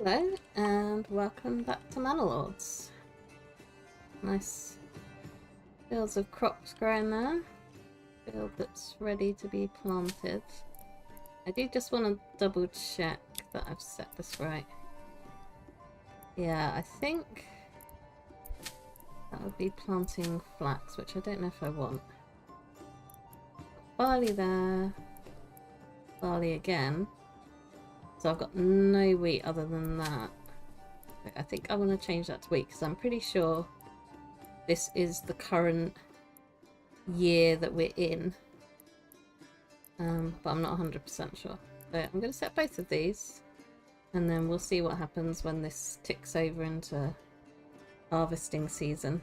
Hello and welcome back to Manor. Nice fields of crops growing there. Field that's ready to be planted. I do just want to double check that I've set this right. Yeah, I think that would be planting flax, which I don't know if I want. Barley there. Barley again. So I've got no wheat other than that. I think I want to change that to wheat because I'm pretty sure this is the current year that we're in. But I'm not 100% sure. So I'm going to set both of these and then we'll see what happens when this ticks over into harvesting season.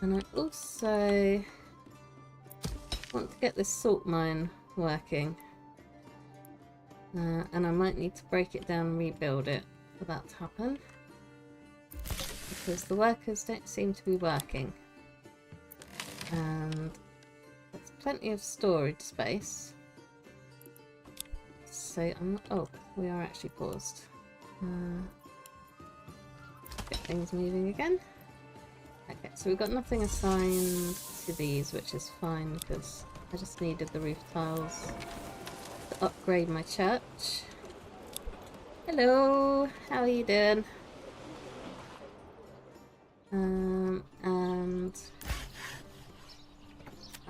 And I also want to get this salt mine working. And I might need to break it down and rebuild it for that to happen. Because the workers don't seem to be working. And there's plenty of storage space. So I'm not... Oh, we are actually paused. Get things moving again. Okay, so we've got nothing assigned to these, which is fine because I just needed the roof tiles to upgrade my church. Hello, how are you doing? And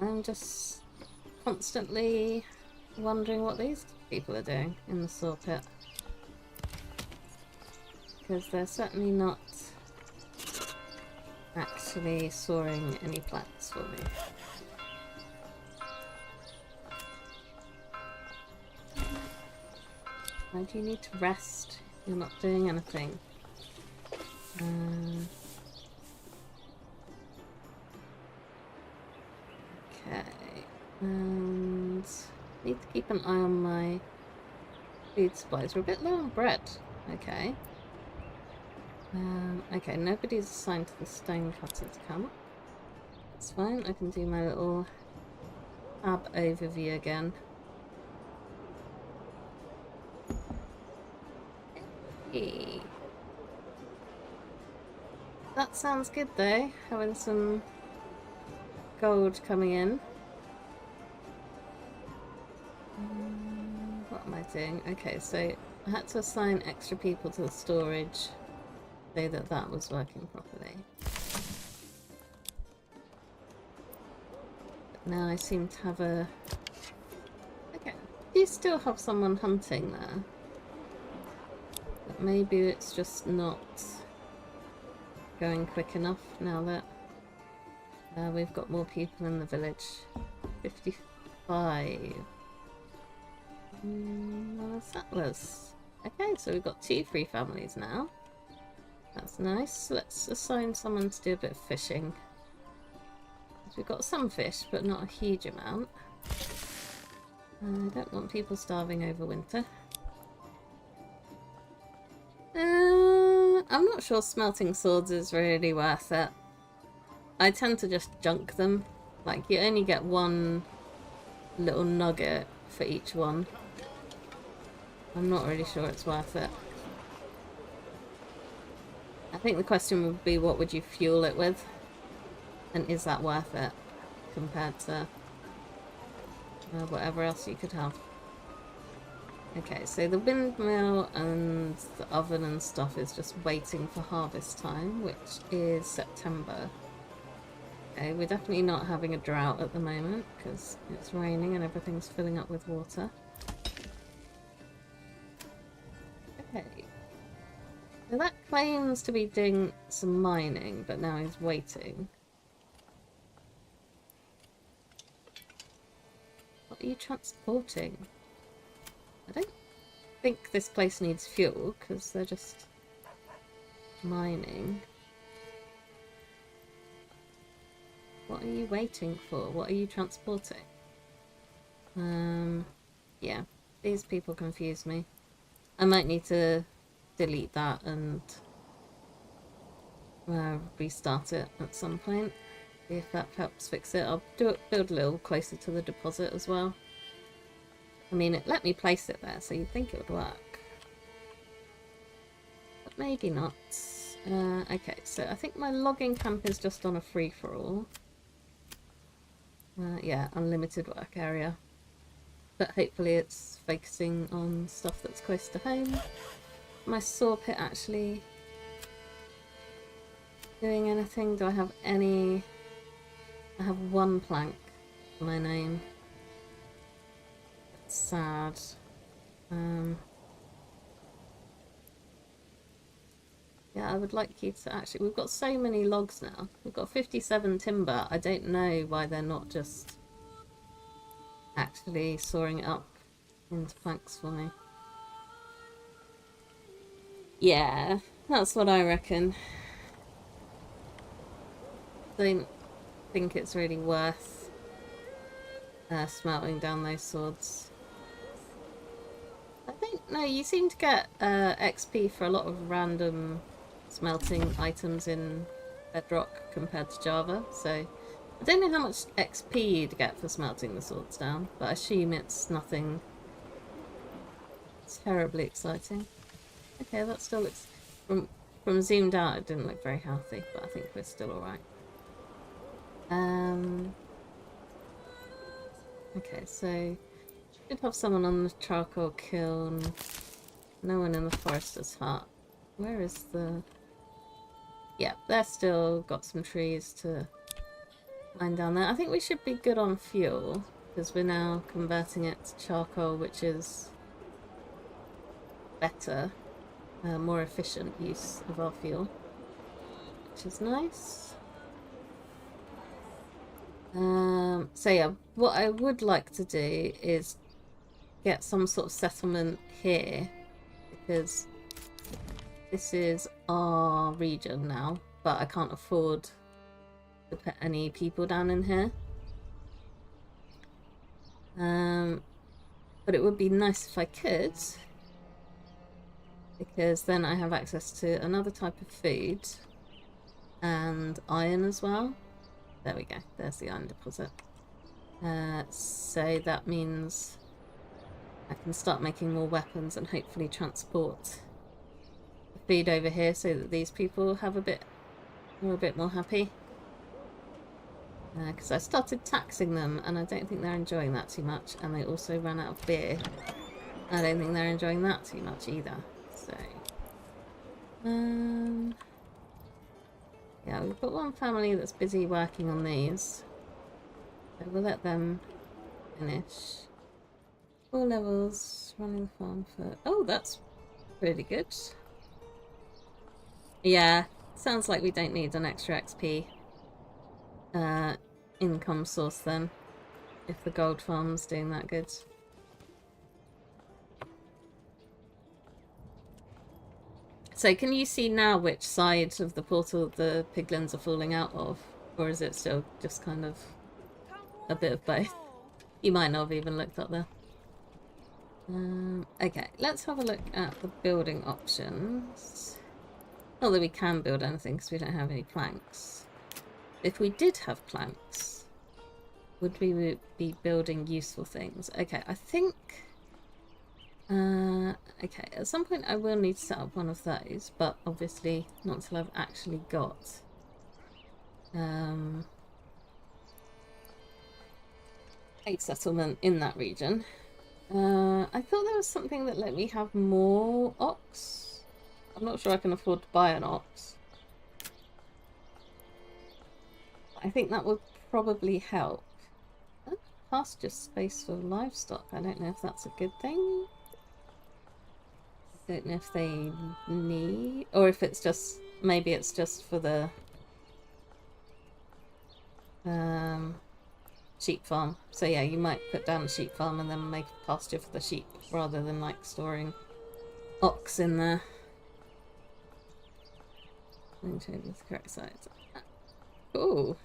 I'm just constantly wondering what these people are doing in the sawpit. Because they're certainly not actually sawing any planks for me. Why do you need to rest? You're not doing anything. Okay. And need to keep an eye on my food supplies. We're a bit low on bread. Okay. Okay, nobody's assigned to the stone cutter to come. That's fine. I can do my little tab overview again. Hey. That sounds good though, having some gold coming in. What am I doing? Okay, so I had to assign extra people to the storage so that that was working properly. But now I seem to have a... Okay, do you still have someone hunting there? But maybe it's just not going quick enough now that we've got more people in the village. 55. Settlers. Okay, so we've got 2 free families now. That's nice. Let's assign someone to do a bit of fishing. We've got some fish, but not a huge amount. I don't want people starving over winter. I'm not sure smelting swords is really worth it. I tend to just junk them. Like, you only get one little nugget for each one. I'm not really sure it's worth it. I think the question would be, what would you fuel it with? And is that worth it compared to whatever else you could have? Okay, so the windmill and the oven and stuff is just waiting for harvest time, which is September. Okay, we're definitely not having a drought at the moment because it's raining and everything's filling up with water. Okay. Now that claims to be doing some mining, but now he's waiting. What are you transporting? I don't think this place needs fuel because they're just mining. What are you waiting for? What are you transporting? Yeah, these people confuse me. I might need to delete that and restart it at some point. If that helps fix it. I'll build a little closer to the deposit as well. I mean, it let me place it there, so you'd think it would work. But maybe not. Okay, so I think my logging camp is just on a free-for-all. Yeah, unlimited work area. But hopefully it's focusing on stuff that's close to home. My saw pit actually doing anything? Do I have any? I have one plank for my name. That's sad. Yeah, I would like you to actually... We've got so many logs now. We've got 57 timber. I don't know why they're not just actually sawing it up into planks for me. Yeah, that's what I reckon. Don't think it's really worth smelting down those swords. I don't know, you seem to get XP for a lot of random smelting items in Bedrock compared to Java, so I don't know how much XP you'd get for smelting the swords down, but I assume it's nothing terribly exciting. Okay, that still looks... From zoomed out, it didn't look very healthy, but I think we're still alright. Okay, so should have someone on the charcoal kiln. No one in the forester's hut. Where is the... Yeah, they're still got some trees to mine down there. I think we should be good on fuel, because we're now converting it to charcoal, which is better, more efficient use of our fuel, which is nice. So yeah, what I would like to do is get some sort of settlement here, because this is our region now, but I can't afford to put any people down in here. But it would be nice if I could, because then I have access to another type of food and iron as well. There we go, there's the iron deposit. So that means I can start making more weapons and hopefully transport the food over here so that these people have a bit more happy. Because I started taxing them and I don't think they're enjoying that too much, and they also ran out of beer. I don't think they're enjoying that too much either. So, yeah, we've got one family that's busy working on these. So we'll let them finish. 4 levels, running the farm for... Oh, that's really good. Yeah, sounds like we don't need an extra XP income source then, if the gold farm's doing that good. So can you see now which side of the portal the piglins are falling out of? Or is it still just kind of a bit of both? You might not have even looked up there. Okay, let's have a look at the building options. Not that we can build anything because we don't have any planks. If we did have planks, would we be building useful things? Okay, I think... okay, at some point I will need to set up one of those, but obviously not until I've actually got... a settlement in that region. I thought there was something that let me have more ox. I'm not sure I can afford to buy an ox. I think that would probably help. Pasture space for livestock. I don't know if that's a good thing. I don't know if they need... Or if it's just... Maybe it's just for the... sheep farm. So yeah, you might put down a sheep farm and then make a pasture for the sheep, rather than like storing ox in there. Maintain with the correct size. Ooh.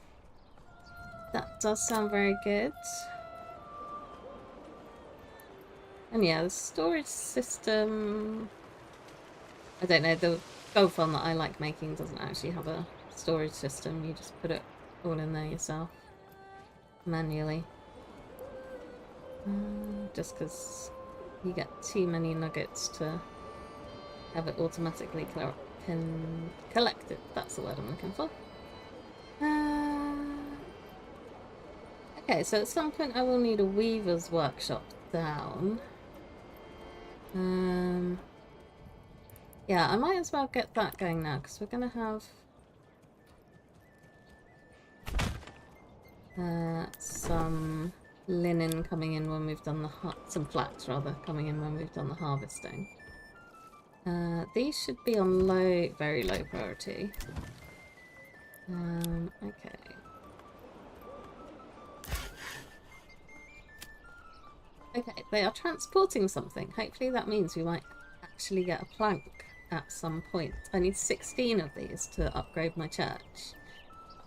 That does sound very good. And yeah, the storage system... I don't know, the gold farm that I like making doesn't actually have a storage system. You just put it all in there yourself. Manually. Just because you get too many nuggets to have it automatically collected. That's the word I'm looking for. Okay, so at some point I will need a weaver's workshop down. Yeah, I might as well get that going now, because we're going to have some linen coming in when we've done the some flax rather coming in when we've done the harvesting. These should be on very low priority. Okay. Okay, they are transporting something. Hopefully that means we might actually get a plank at some point. I need 16 of these to upgrade my church.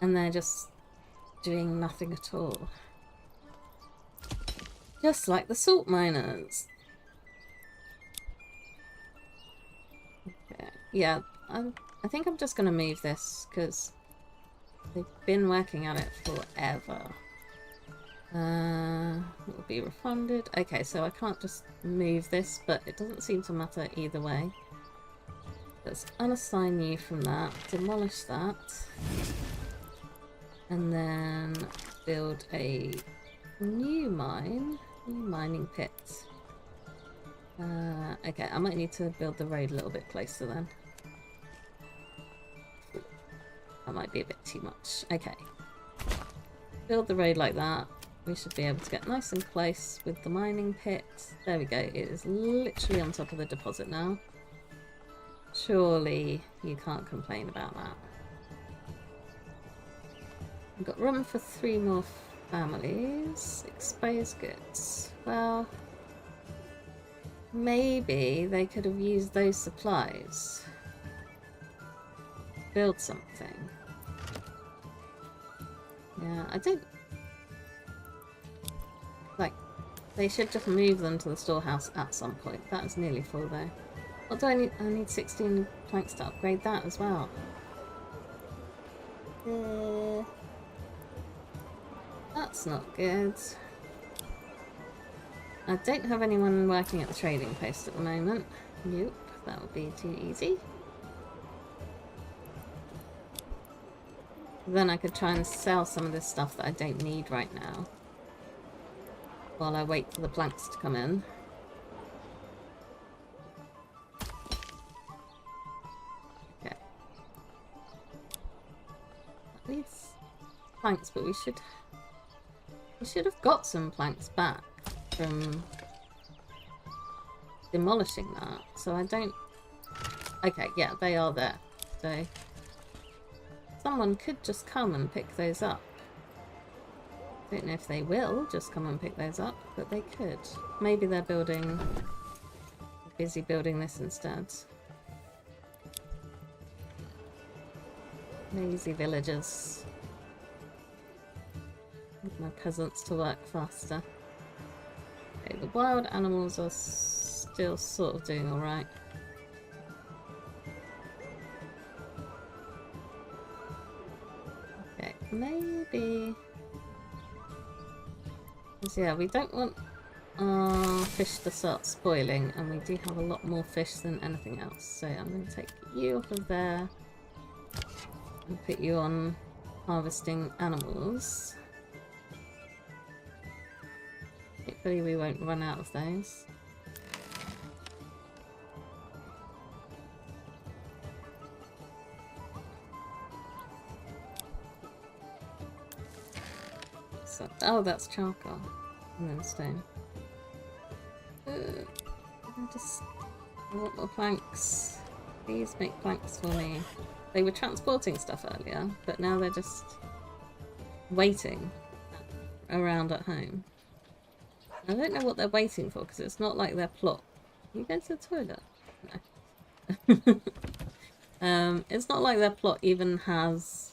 And they're just doing nothing at all. Just like the salt miners. Okay. Yeah, I think I'm just going to move this because they've been working at it forever. It will be refunded. Okay, so I can't just move this, but it doesn't seem to matter either way. Let's unassign you from that, demolish that, and then build a new mining pit. Okay, I might need to build the road a little bit closer then. That might be a bit too much. Okay. Build the road like that. We should be able to get nice and close with the mining pit. There we go. It is literally on top of the deposit now. Surely you can't complain about that. We've got room for 3 more families. Exposed goods. Well, maybe they could have used those supplies. Build something. Yeah, I don't... Like, they should just move them to the storehouse at some point. That is nearly full though. What do I need? I need 16 planks to upgrade that as well. That's not good. I don't have anyone working at the trading post at the moment. Nope, that would be too easy. Then I could try and sell some of this stuff that I don't need right now, while I wait for the planks to come in. Okay. That needs planks, but we should have got some planks back from demolishing that. So I don't... Okay, yeah, they are there. So someone could just come and pick those up. Don't know if they will just come and pick those up, but they could. Maybe they're busy building this instead. Lazy villagers. Need my peasants to work faster. Okay, the wild animals are still sort of doing alright. Okay, maybe... Yeah, we don't want our fish to start spoiling, and we do have a lot more fish than anything else. So I'm going to take you off of there and put you on harvesting animals. Hopefully we won't run out of those. So, oh, that's charcoal and then stone. I want more planks. Please make planks for me. They were transporting stuff earlier, but now they're just waiting around at home. I don't know what they're waiting for, because it's not like their plot. Can you go to the toilet? No. It's not like their plot even has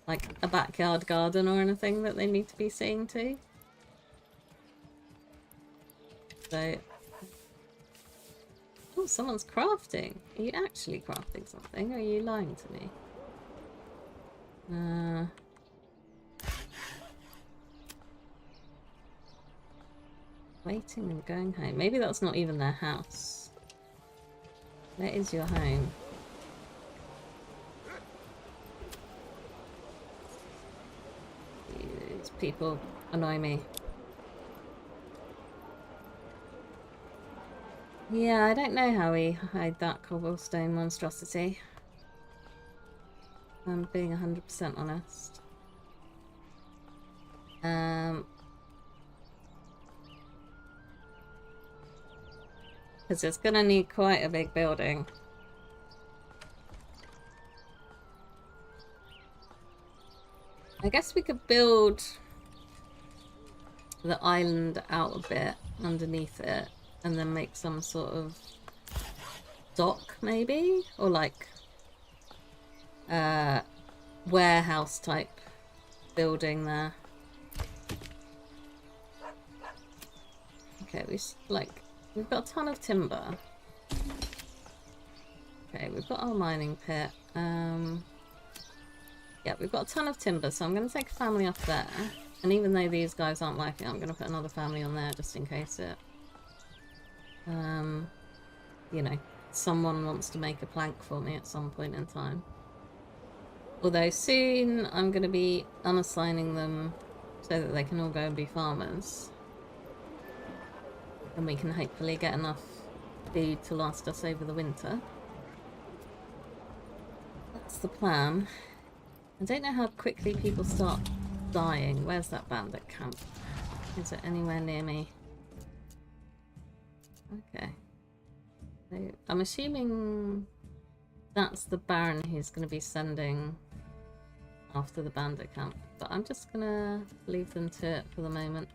like a backyard garden or anything that they need to be seeing to. So... Oh, someone's crafting. Are you actually crafting something, or are you lying to me? Waiting and going home. Maybe that's not even their house. Where is your home? These people annoy me. Yeah, I don't know how we hide that cobblestone monstrosity. I'm being 100% honest. Because it's gonna need quite a big building. I guess we could build the island out a bit underneath it and then make some sort of dock maybe, or like warehouse type building there. Okay, we've got a ton of timber. Okay, we've got our mining pit. Yeah, we've got a ton of timber, so I'm going to take a family off there. And even though these guys aren't working, I'm going to put another family on there just in case it... you know, someone wants to make a plank for me at some point in time. Although soon I'm going to be unassigning them so that they can all go and be farmers. And we can hopefully get enough food to last us over the winter. That's the plan. I don't know how quickly people start dying. Where's that bandit camp? Is it anywhere near me? Okay. So I'm assuming that's the Baron who's going to be sending after the bandit camp. But I'm just going to leave them to it for the moment.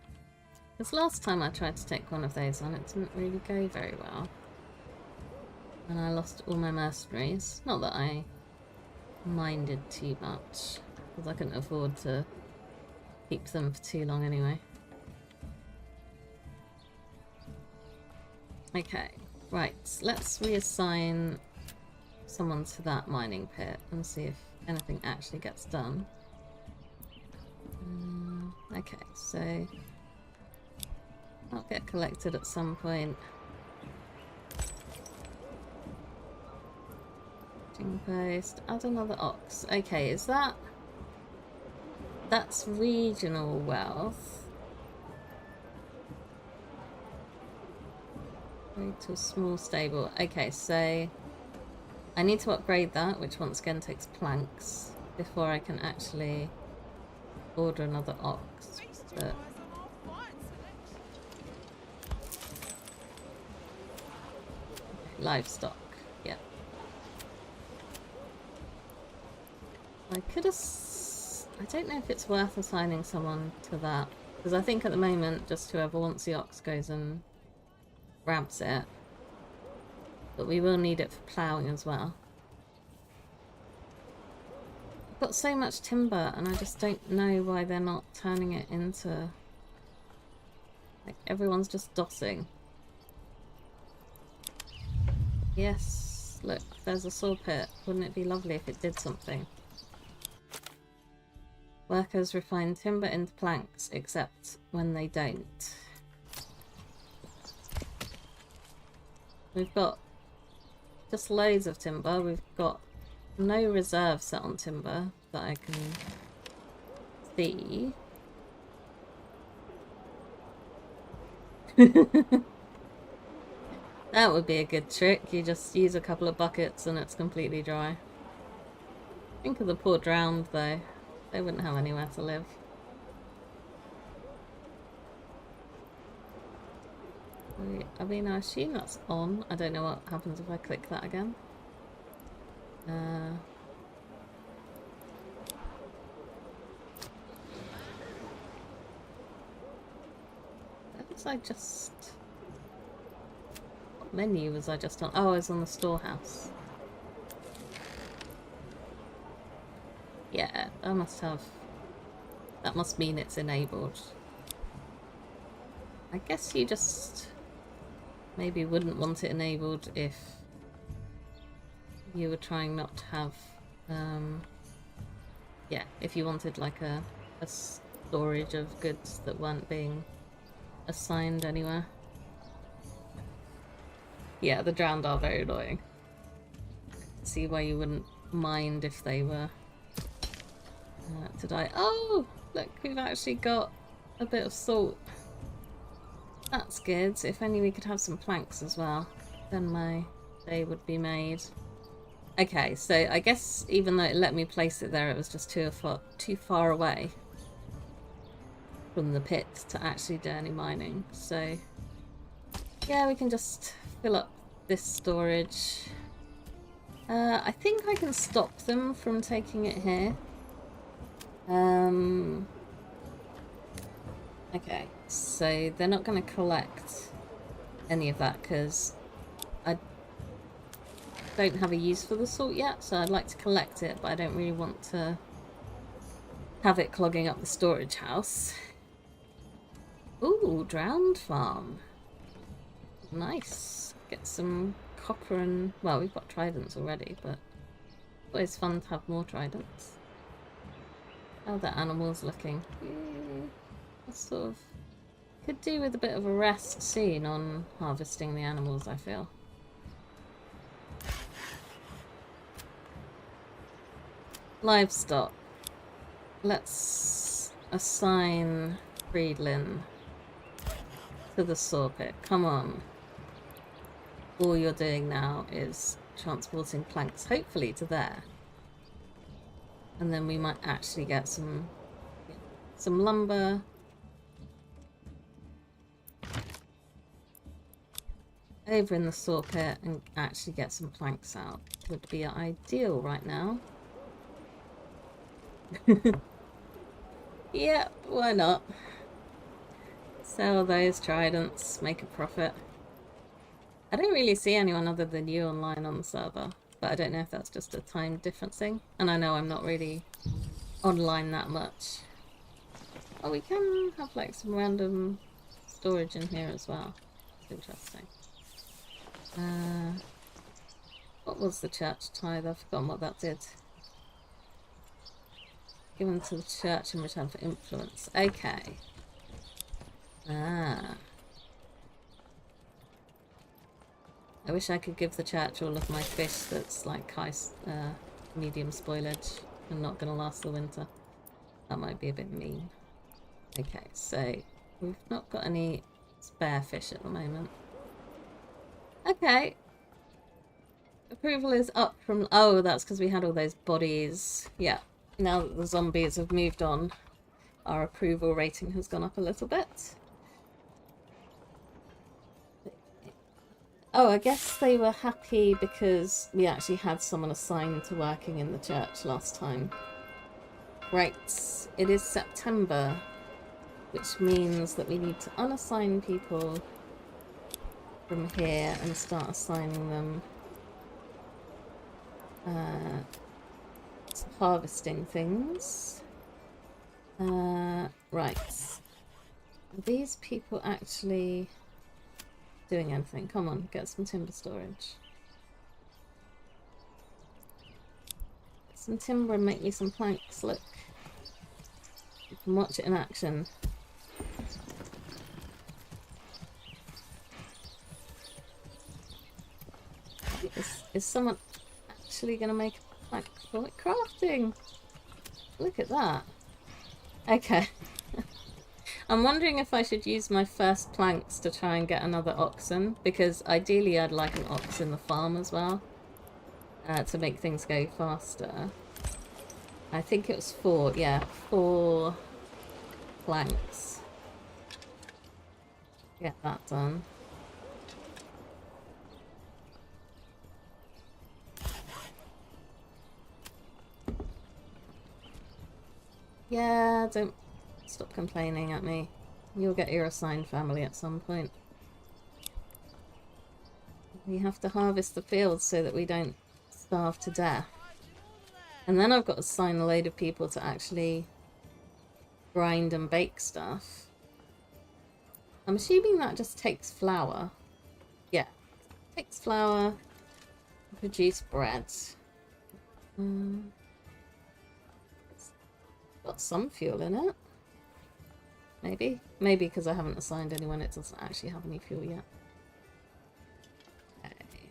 Because last time I tried to take one of those on, it didn't really go very well. And I lost all my mercenaries. Not that I minded too much, because I couldn't afford to keep them for too long anyway. Okay, right, let's reassign someone to that mining pit and see if anything actually gets done. Okay, so I'll get collected at some point. Post, add another ox. Okay, is that... That's regional wealth. Go to a small stable. Okay, so I need to upgrade that, which once again takes planks, before I can actually order another ox. But livestock. Yeah. I could have... I don't know if it's worth assigning someone to that. Because I think at the moment, just whoever wants the ox goes and grabs it. But we will need it for ploughing as well. I've got so much timber and I just don't know why they're not turning it into... Like, everyone's just dossing. Yes, look, there's a sawpit. Wouldn't it be lovely if it did something? Workers refine timber into planks, except when they don't. We've got just loads of timber. We've got no reserve set on timber that I can see. That would be a good trick. You just use a couple of buckets and it's completely dry. Think of the poor drowned though. They wouldn't have anywhere to live. I mean, I assume that's on. I don't know what happens if I click that again. That looks like just... What menu was I just on? Oh, I was on the storehouse. Yeah, I must have... That must mean it's enabled. I guess you just maybe wouldn't want it enabled if you were trying not to have... yeah, if you wanted like a storage of goods that weren't being assigned anywhere. Yeah, the drowned are very annoying. See why you wouldn't mind if they were to die. Oh, look, we've actually got a bit of salt. That's good. If only we could have some planks as well, then my day would be made. Okay, so I guess even though it let me place it there, it was just too far away from the pit to actually do any mining. So yeah, we can just fill up this storage. I think I can stop them from taking it here. Okay, so they're not going to collect any of that because I don't have a use for the salt yet, so I'd like to collect it, but I don't really want to have it clogging up the storage house. Ooh, drowned farm. Nice. Get some copper and... well, we've got tridents already, but it's always fun to have more tridents. How are the animals looking? I sort of could do with a bit of a rest soon on harvesting the animals, I feel. Livestock. Let's assign Friedlin to the sawpit. Come on. All you're doing now is transporting planks, hopefully to there. And then we might actually get some lumber. Over in the sawpit and actually get some planks out. Would be ideal right now. Yeah, why not? Sell those tridents, make a profit. I don't really see anyone other than you online on the server, but I don't know if that's just a time difference thing. And I know I'm not really online that much. Oh, we can have like some random storage in here as well. It's interesting. What was the church tithe? I've forgotten what that did. Given to the church in return for influence. Okay. Ah. I wish I could give the church all of my fish that's like high, medium spoilage and not gonna last the winter. That might be a bit mean. Okay, so we've not got any spare fish at the moment. Okay. Approval is up from... oh, that's because we had all those bodies. Yeah. Now that the zombies have moved on, our approval rating has gone up a little bit. Oh, I guess they were happy because we actually had someone assigned to working in the church last time. Right, it is September, which means that we need to unassign people from here and start assigning them to harvesting things. Right. Are these people actually doing anything? Come on, get some timber storage. Get some timber and make me some planks, look. You can watch it in action. Is someone actually going to make a plank for it? Crafting! Look at that. Okay. I'm wondering if I should use my first planks to try and get another oxen, because ideally I'd like an ox in the farm as well, to make things go faster. I think it was 4, yeah, 4 planks. Get that done. Yeah, don't stop complaining at me. You'll get your assigned family at some point. We have to harvest the fields so that we don't starve to death. And then I've got to assign a load of people to actually grind and bake stuff. I'm assuming that just takes flour. Yeah, takes flour to produce bread. Got some fuel in it. Maybe? Maybe because I haven't assigned anyone, it doesn't actually have any fuel yet. Okay.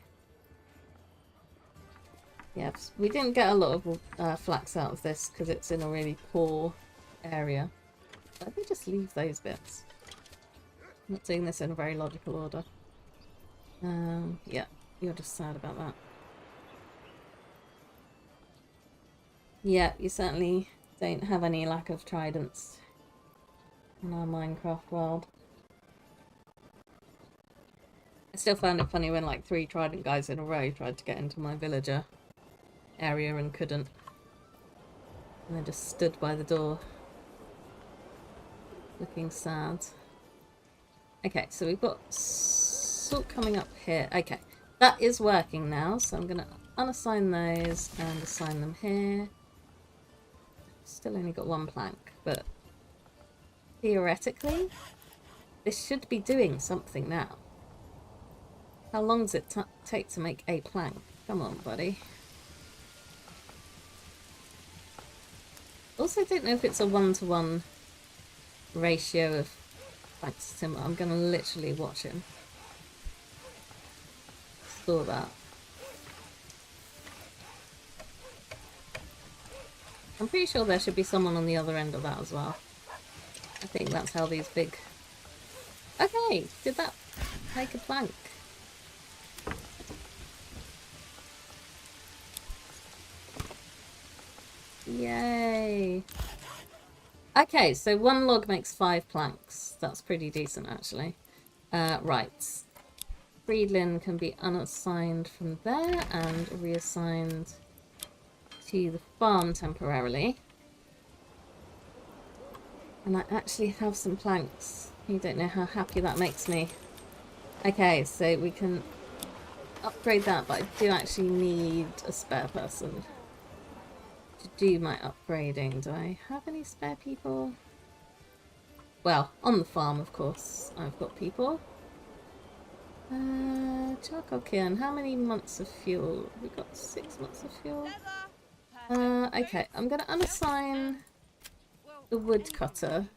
Yeah, we didn't get a lot of flax out of this because it's in a really poor area. Let me just leave those bits. I'm not doing this in a very logical order. Yeah, you're just sad about that. Yeah, you certainly don't have any lack of tridents in our Minecraft world. I still found it funny when like 3 trident guys in a row tried to get into my villager area and couldn't. And they just stood by the door. Looking sad. Okay, so we've got salt coming up here. Okay, that is working now, so I'm going to unassign those and assign them here. Still only got 1 plank, but theoretically, this should be doing something now. How long does it take to make a plank? Come on, buddy. Also, I don't know if it's a 1-to-1 ratio of planks to timber. I'm going to literally watch him. Store that. I'm pretty sure there should be someone on the other end of that as well. I think that's how these big... Okay, did that make a plank? Yay! Okay, so 1 log makes 5 planks. That's pretty decent, actually. Right. Freedlin can be unassigned from there and reassigned to the farm temporarily. And I actually have some planks. You don't know how happy that makes me. Okay, so we can upgrade that, but I do actually need a spare person to do my upgrading. Do I have any spare people? Well, on the farm, of course, I've got people. Charcoal kiln. How many months of fuel? We've got 6 months of fuel. Okay, I'm going to unassign the woodcutter.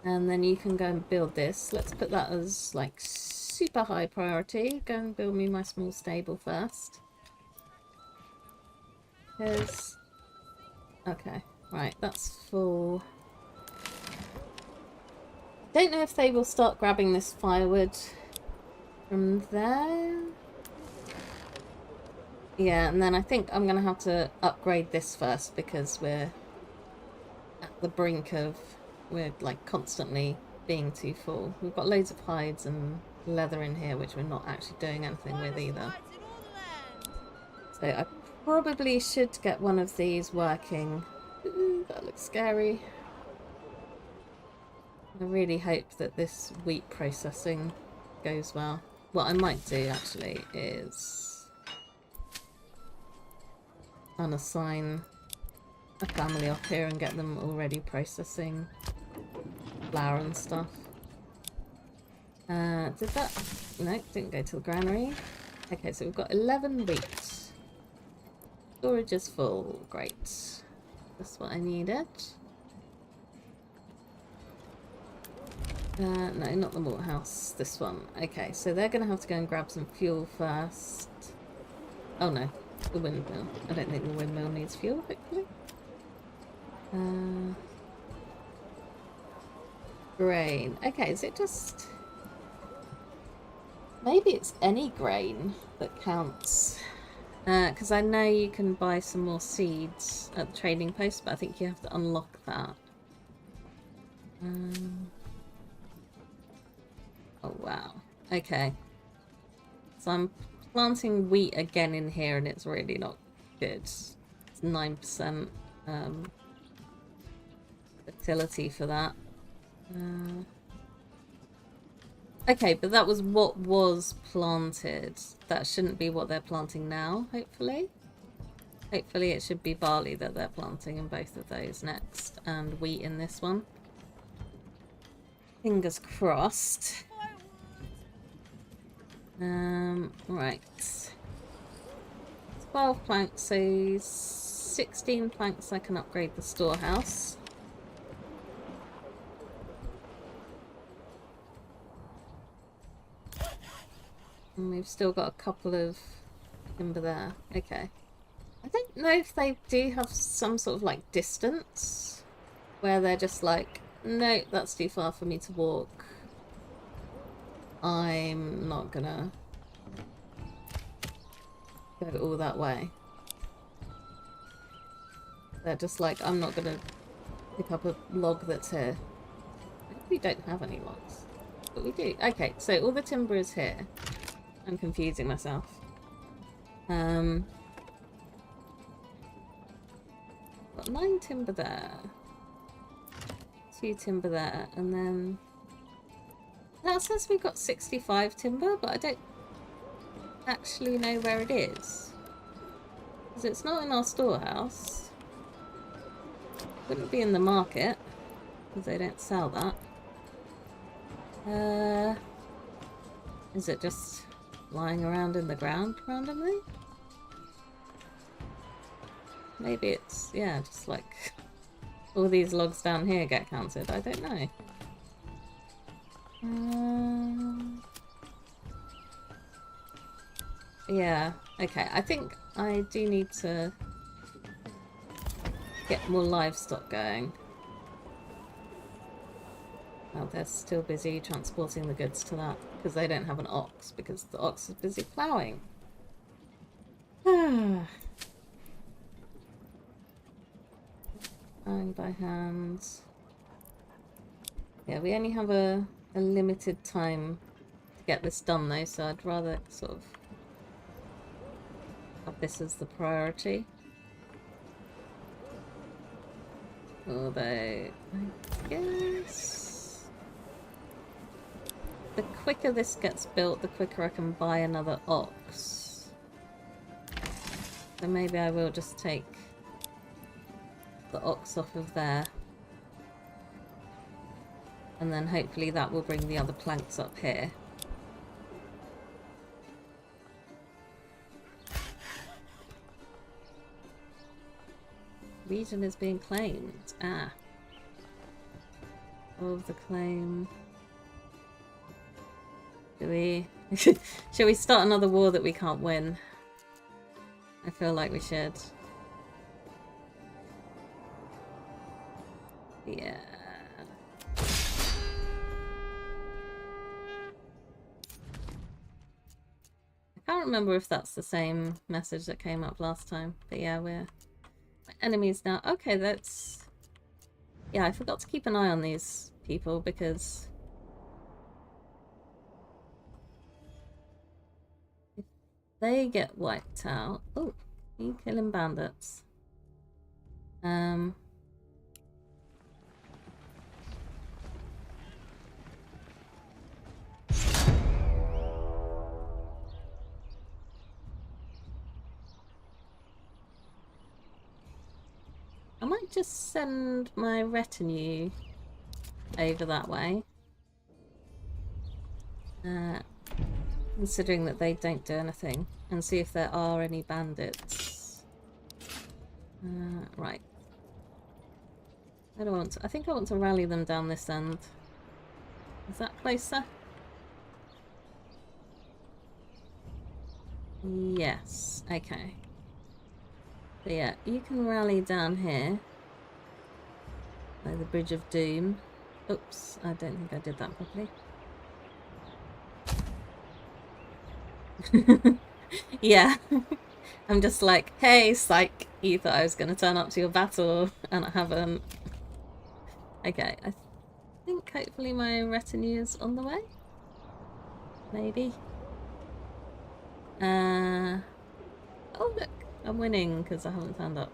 And then you can go and build this. Let's put that as, like, super high priority. Go and build me my small stable first. Because... Okay, right, that's full. Don't know if they will start grabbing this firewood from there. Yeah, and then I think I'm going to have to upgrade this first because we're at the brink of... We're like constantly being too full. We've got loads of hides and leather in here which we're not actually doing anything with either. So I probably should get one of these working. Ooh, that looks scary. I really hope that this wheat processing goes well. What I might do actually is unassign a family up here and get them already processing flour and stuff. Did that? No, didn't go to the granary. Okay, so we've got 11 wheat. Storage is full. Great. That's what I needed. No, not the malt house. This one. Okay, so they're going to have to go and grab some fuel first. Oh no, the windmill. I don't think the windmill needs fuel, hopefully. Grain. Okay, is it just... Maybe it's any grain that counts. Because I know you can buy some more seeds at the trading post, but I think you have to unlock that. Oh wow. Okay. So I'm planting wheat again in here and it's really not good. It's 9% fertility for that. Okay, but that was what was planted. That shouldn't be what they're planting now, hopefully. Hopefully it should be barley that they're planting in both of those next, and wheat in this one. Fingers crossed. Right. 12 planks, so 16 planks I can upgrade the storehouse. And we've still got a couple of timber there. Okay. I don't know if they do have some sort of like distance where they're just like, no, that's too far for me to walk. I'm not gonna go all that way. They're just like, I'm not gonna pick up a log that's here. Maybe we don't have any logs, but we do. Okay, so all the timber is here. I'm confusing myself. Got 9 timber there. 2 timber there, and then that says we've got 65 timber, but I don't actually know where it is. Because it's not in our storehouse. Wouldn't be in the market, because they don't sell that. Is it just lying around in the ground randomly? Maybe it's, yeah, just like all these logs down here get counted. I don't know. Yeah, okay. I think I do need to get more livestock going. Oh, they're still busy transporting the goods to that because they don't have an ox because the ox is busy ploughing. Plowing by hand. Yeah, we only have a limited time to get this done though, so I'd rather sort of have this as the priority. Although, I guess the quicker this gets built, the quicker I can buy another ox. So maybe I will just take the ox off of there. And then hopefully that will bring the other planks up here. Region is being claimed. Ah. Of the claim. Do we... Shall we start another war that we can't win? I feel like we should. Yeah. I can't remember if that's the same message that came up last time. But yeah, we're enemies now. Okay, that's... Yeah, I forgot to keep an eye on these people because... if they get wiped out... Oh, you killing bandits. I might just send my retinue over that way. Considering that they don't do anything. And see if there are any bandits. Right. I don't want to, I think I want to rally them down this end. Is that closer? Yes. Okay. So yeah, you can rally down here by the Bridge of Doom. Oops, I don't think I did that properly. Yeah, I'm just like, hey, psych, you thought I was going to turn up to your battle, and I haven't. Okay, I think hopefully my retinue is on the way. Maybe. Oh, look. I'm winning because I haven't turned up.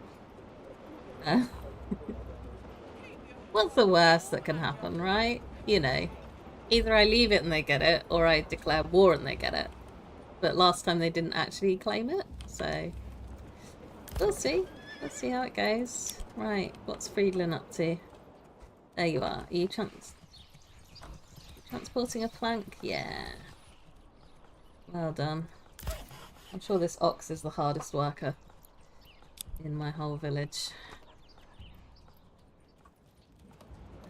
What's the worst that can happen, right? You know, either I leave it and they get it, or I declare war and they get it. But last time they didn't actually claim it, so we'll see. Let's see how it goes. Right, what's Friedland up to? There you are. Are you transporting a plank? Yeah. Well done. I'm sure this ox is the hardest worker in my whole village.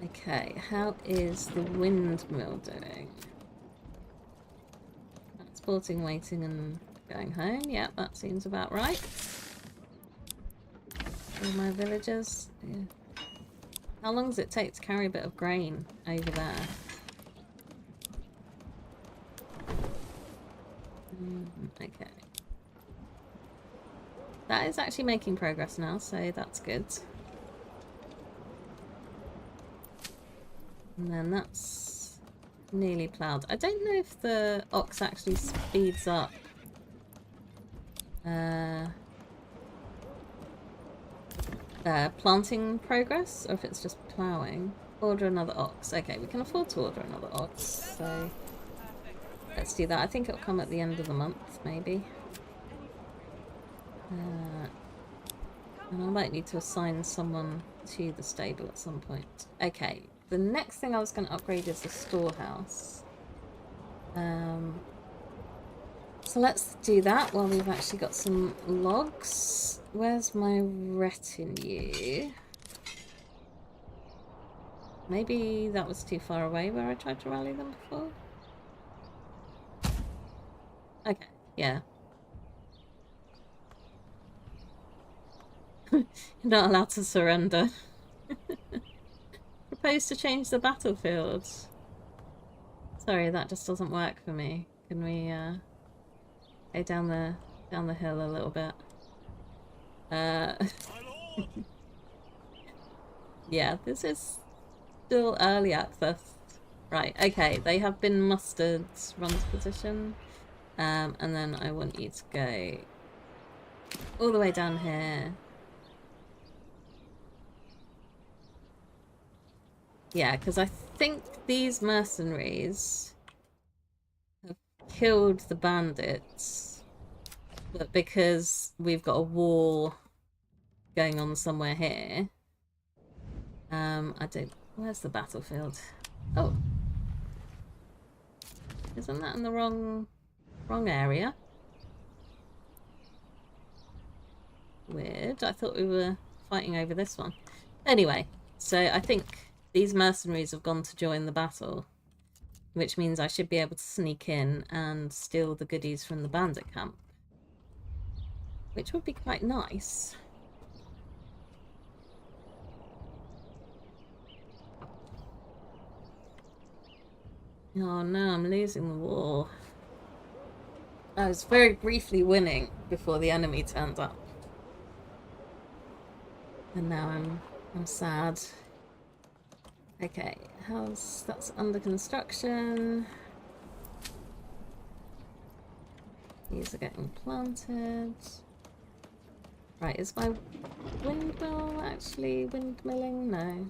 Okay, how is the windmill doing? That's transporting, waiting, and going home. Yeah, that seems about right. All my villagers. Yeah. How long does it take to carry a bit of grain over there? Okay. That is actually making progress now, so that's good. And then that's nearly ploughed. I don't know if the ox actually speeds up planting progress, or if it's just ploughing. Order another ox. Okay, we can afford to order another ox, so let's do that. I think it'll come at the end of the month, maybe. And I might need to assign someone to the stable at some point. Okay, the next thing I was going to upgrade is the storehouse. So let's do that while we've actually got some logs. Where's my retinue? Maybe that was too far away where I tried to rally them before? Okay, yeah. You're not allowed to surrender. Propose to change the battlefield. Sorry, that just doesn't work for me. Can we go down the hill a little bit? Yeah, this is still early access. Right, okay, they have been mustered, run to position. And then I want you to go all the way down here. Yeah, because I think these mercenaries have killed the bandits, but because we've got a war going on somewhere here, I don't... Where's the battlefield? Oh. Isn't that in the wrong area? Weird. I thought we were fighting over this one. Anyway, so I think these mercenaries have gone to join the battle, which means I should be able to sneak in and steal the goodies from the bandit camp, which would be quite nice. Oh no, I'm losing the war. I was very briefly winning before the enemy turned up. And now I'm sad. Okay, that's under construction. These are getting planted. Right, is my windmill actually windmilling? No.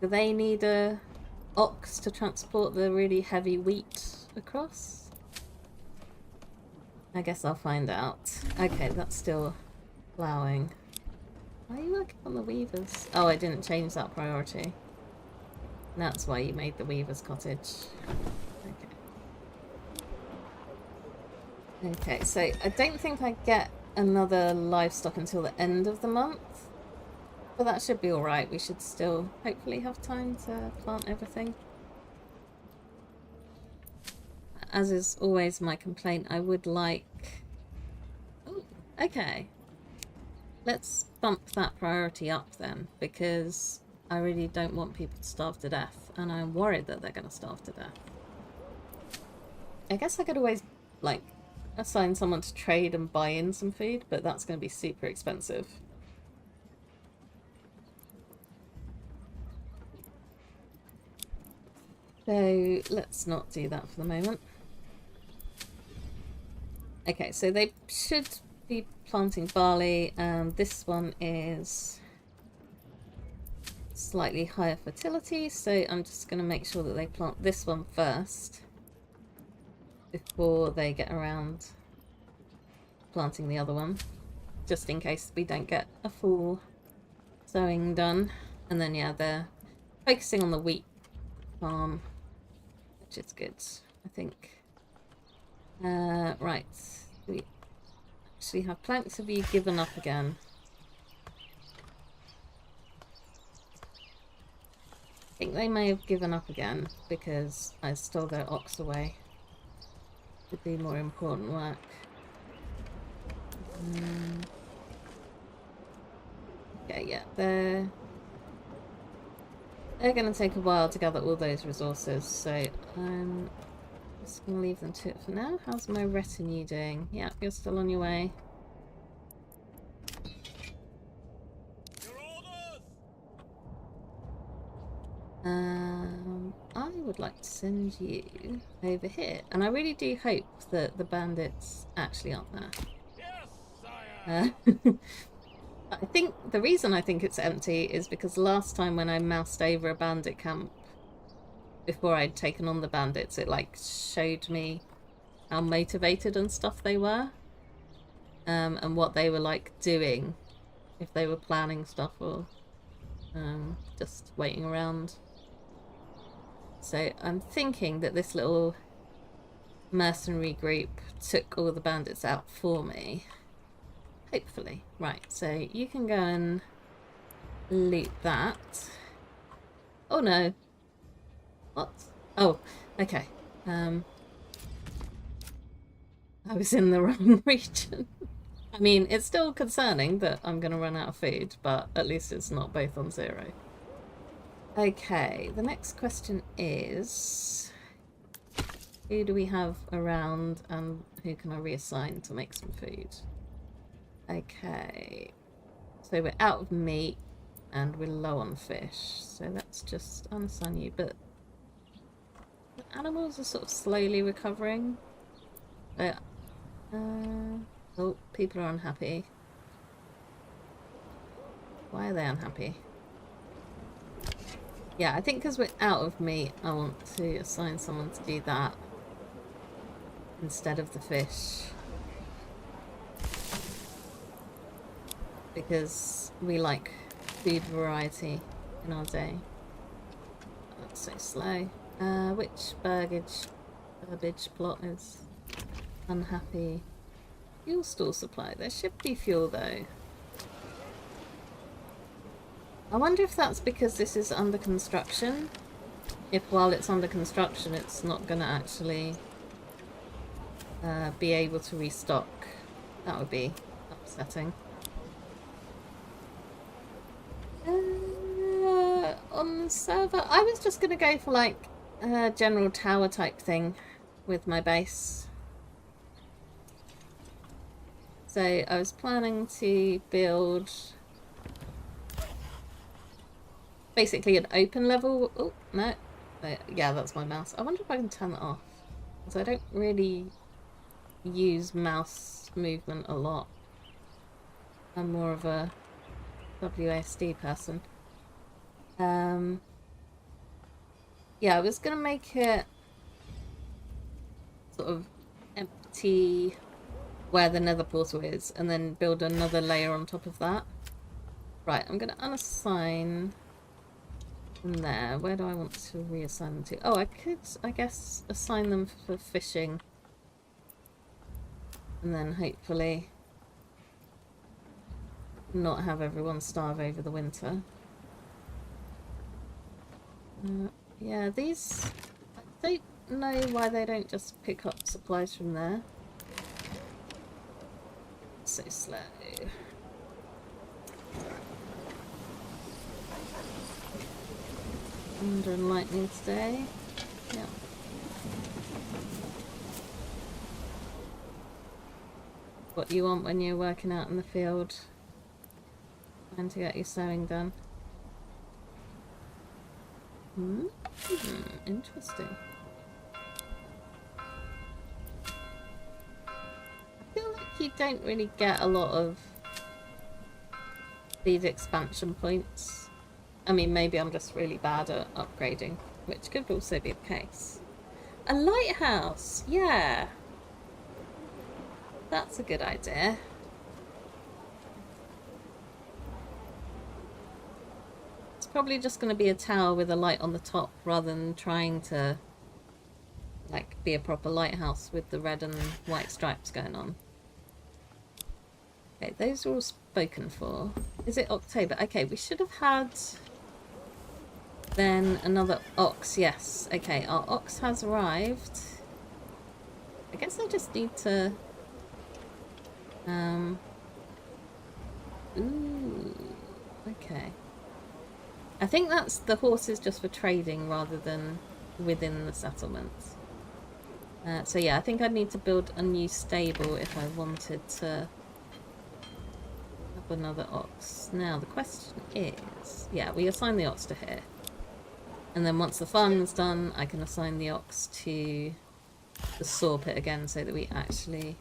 Do they need a ox to transport the really heavy wheat across? I guess I'll find out. Okay, that's still ploughing. Why are you working on the weavers? Oh, I didn't change that priority. That's why you made the weaver's cottage. Okay. Okay, so I don't think I get another livestock until the end of the month. But that should be alright. We should still hopefully have time to plant everything. As is always my complaint, I would like... Oh, okay. Let's bump that priority up then, because I really don't want people to starve to death, and I'm worried that they're going to starve to death. I guess I could always, like, assign someone to trade and buy in some food, but that's going to be super expensive. So let's not do that for the moment. Okay, so they should be planting barley. This one is slightly higher fertility, so I'm just going to make sure that they plant this one first before they get around planting the other one, just in case we don't get a full sowing done. And then yeah, they're focusing on the wheat farm, which is good, I think. Right, we actually have planks. Have you given up again? think they may have given up again because I stole their ox away to do more important work. Okay, yeah, they're going to take a while to gather all those resources, so I'm just going to leave them to it for now. How's my retinue doing? Yeah, you're still on your way. I would like to send you over here, and I really do hope that the bandits actually aren't there. Yes, I think the reason I think it's empty is because last time when I moused over a bandit camp before I'd taken on the bandits, it like showed me how motivated and stuff they were, and what they were like doing, if they were planning stuff or just waiting around. So I'm thinking that this little mercenary group took all the bandits out for me. Hopefully. Right, so you can go and loot that. Oh no. What? Oh, okay. I was in the wrong region. I mean, it's still concerning that I'm going to run out of food, but at least it's not both on 0. Okay, the next question is, who do we have around and who can I reassign to make some food? Okay, so we're out of meat and we're low on fish, so let's just unassign you, but the animals are sort of slowly recovering. Oh, people are unhappy. Why are they unhappy? Yeah, I think because we're out of meat, I want to assign someone to do that instead of the fish. Because we like food variety in our day. That's so slow. Which burbage plot is unhappy? Fuel store supply. There should be fuel though. I wonder if that's because this is under construction. If while it's under construction it's not going to actually be able to restock. That would be upsetting. On the server, I was just going to go for like a general tower type thing with my base. So I was planning to build basically an open level. Oh, no. Yeah, that's my mouse. I wonder if I can turn that off. Because I don't really use mouse movement a lot. I'm more of a WASD person. Yeah, I was going to make it sort of empty where the nether portal is and then build another layer on top of that. Right, I'm going to unassign them there. Where do I want to reassign them to? Oh, I could, I guess, assign them for fishing. And then hopefully not have everyone starve over the winter. Yeah, these... I don't know why they don't just pick up supplies from there. So slow. Thunder and lightning today. Yeah. What you want when you're working out in the field. Trying to get your sewing done. Interesting. I feel like you don't really get a lot of these expansion points. I mean, maybe I'm just really bad at upgrading, which could also be the case. A lighthouse! Yeah! That's a good idea. It's probably just going to be a tower with a light on the top rather than trying to like be a proper lighthouse with the red and white stripes going on. Okay, those are all spoken for. Is it October? Okay, we should have had Then another ox, yes. Okay, our ox has arrived. I guess I just need to... Ooh, okay. I think that's the horses just for trading rather than within the settlement. So yeah, I think I'd need to build a new stable if I wanted to have another ox. Now the question is, yeah, we assign the ox to here. And then once the farming's done, I can assign the ox to the sawpit again so that we actually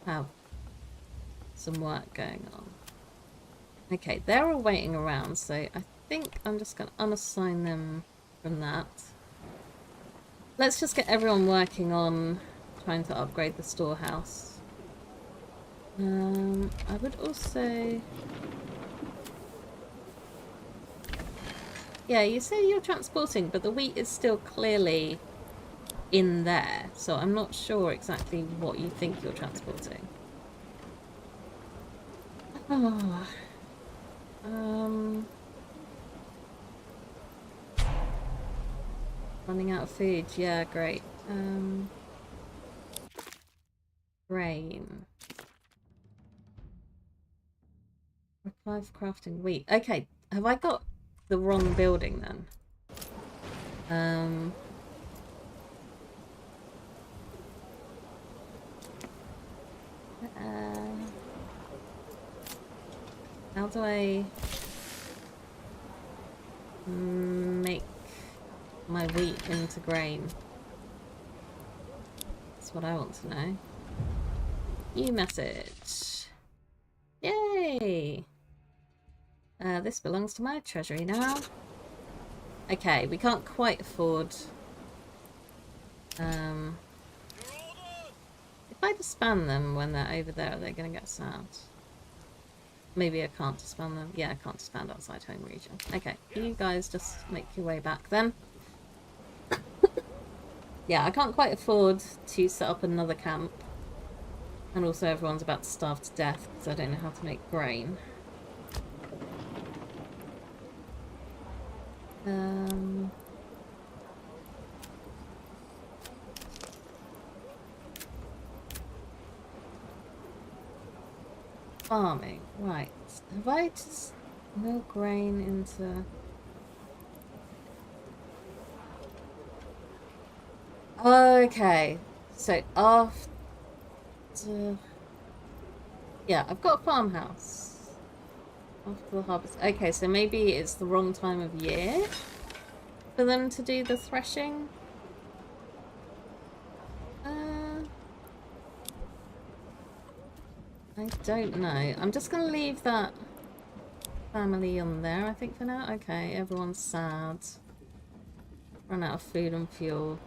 have some work going on. Okay, they're all waiting around, so I think I'm just going to unassign them from that. Let's just get everyone working on trying to upgrade the storehouse. I would also... Yeah, you say you're transporting, but the wheat is still clearly in there, so I'm not sure exactly what you think you're transporting. Oh. Running out of food, yeah, great. Grain. Reply for crafting wheat. Okay, have I got the wrong building then? How do I make my wheat into grain? That's what I want to know. New message. Yay! This belongs to my treasury now. Okay, we can't quite afford... if I disband them when they're over there, are they going to get sad? Maybe I can't disband them. Yeah, I can't disband outside home region. Okay, you guys just make your way back then. Yeah, I can't quite afford to set up another camp. And also everyone's about to starve to death because I don't know how to make grain. Farming, right. Have I just milled grain into... Okay, so after... Yeah, I've got a farmhouse. After the harvest. Okay, so maybe it's the wrong time of year for them to do the threshing. I don't know. I'm just going to leave that family on there, I think, for now. Okay, everyone's sad. Run out of food and fuel.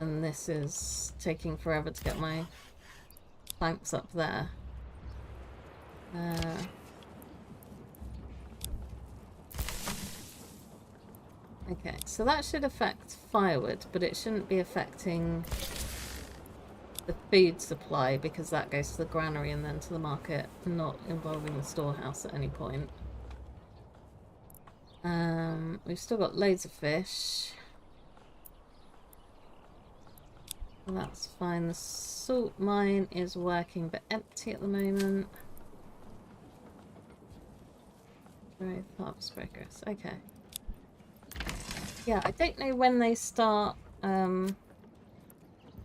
And this is taking forever to get my planks up there. Okay, so that should affect firewood, but it shouldn't be affecting the food supply because that goes to the granary and then to the market, not involving the storehouse at any point. We've still got loads of fish. That's fine. The salt mine is working but empty at the moment. Very harvest progress. Okay. Yeah, I don't know when they start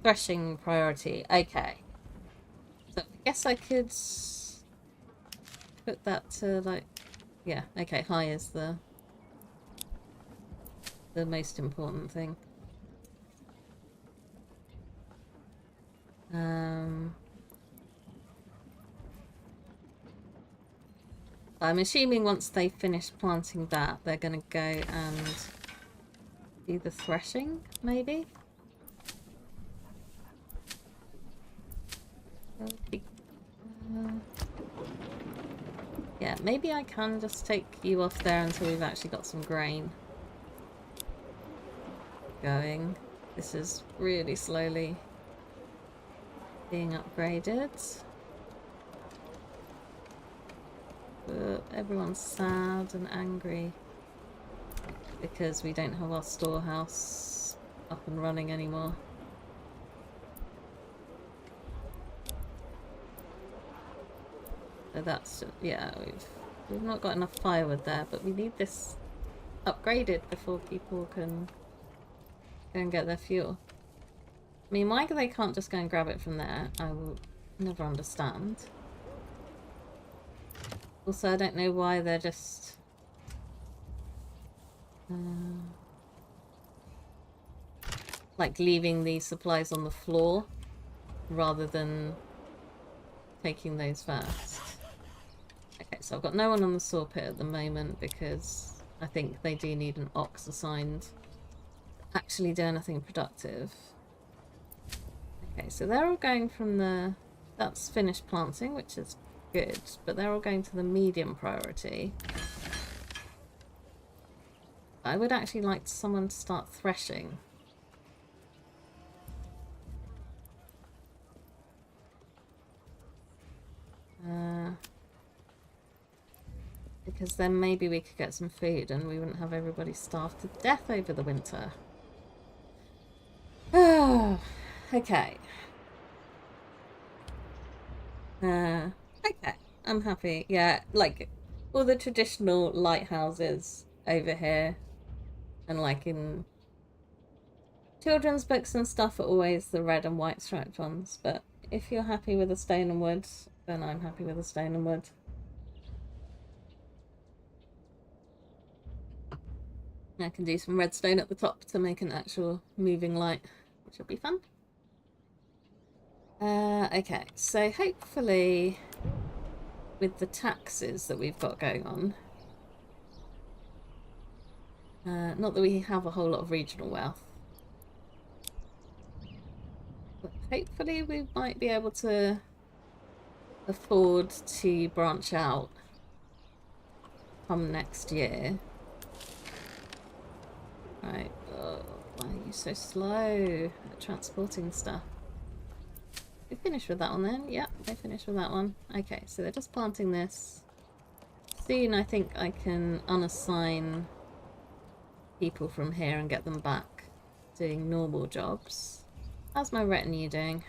threshing priority. Okay. So I guess I could put that to like... Yeah, okay, high is the most important thing. I'm assuming once they finish planting that, they're going to go and do the threshing, maybe? Yeah, maybe I can just take you off there until we've actually got some grain going. This is really slowly being upgraded. Everyone's sad and angry because we don't have our storehouse up and running anymore. So that's, yeah, we've not got enough firewood there, but we need this upgraded before people can go and get their fuel. I mean, why they can't just go and grab it from there, I will never understand. Also, I don't know why they're just... like leaving these supplies on the floor rather than taking those first. Okay, so I've got no one on the sawpit at the moment because I think they do need an ox assigned to actually do anything productive. Okay, so they're all going from the... that's finished planting, which is good, but they're all going to the medium priority. I would actually like someone to start threshing. Because then maybe we could get some food and we wouldn't have everybody starved to death over the winter. Oh, okay. Okay, I'm happy. Yeah, like all the traditional lighthouses over here and like in children's books and stuff are always the red and white striped ones, but if you're happy with the stone and wood, then I'm happy with the stone and wood. I can do some redstone at the top to make an actual moving light, which will be fun. Okay, so hopefully with the taxes that we've got going on, not that we have a whole lot of regional wealth, but hopefully we might be able to afford to branch out come next year. Right, why are you so slow at transporting stuff? We finished with that one then? Yep, they finished with that one. Okay, so they're just planting this. Soon I think I can unassign people from here and get them back doing normal jobs. How's my retinue doing?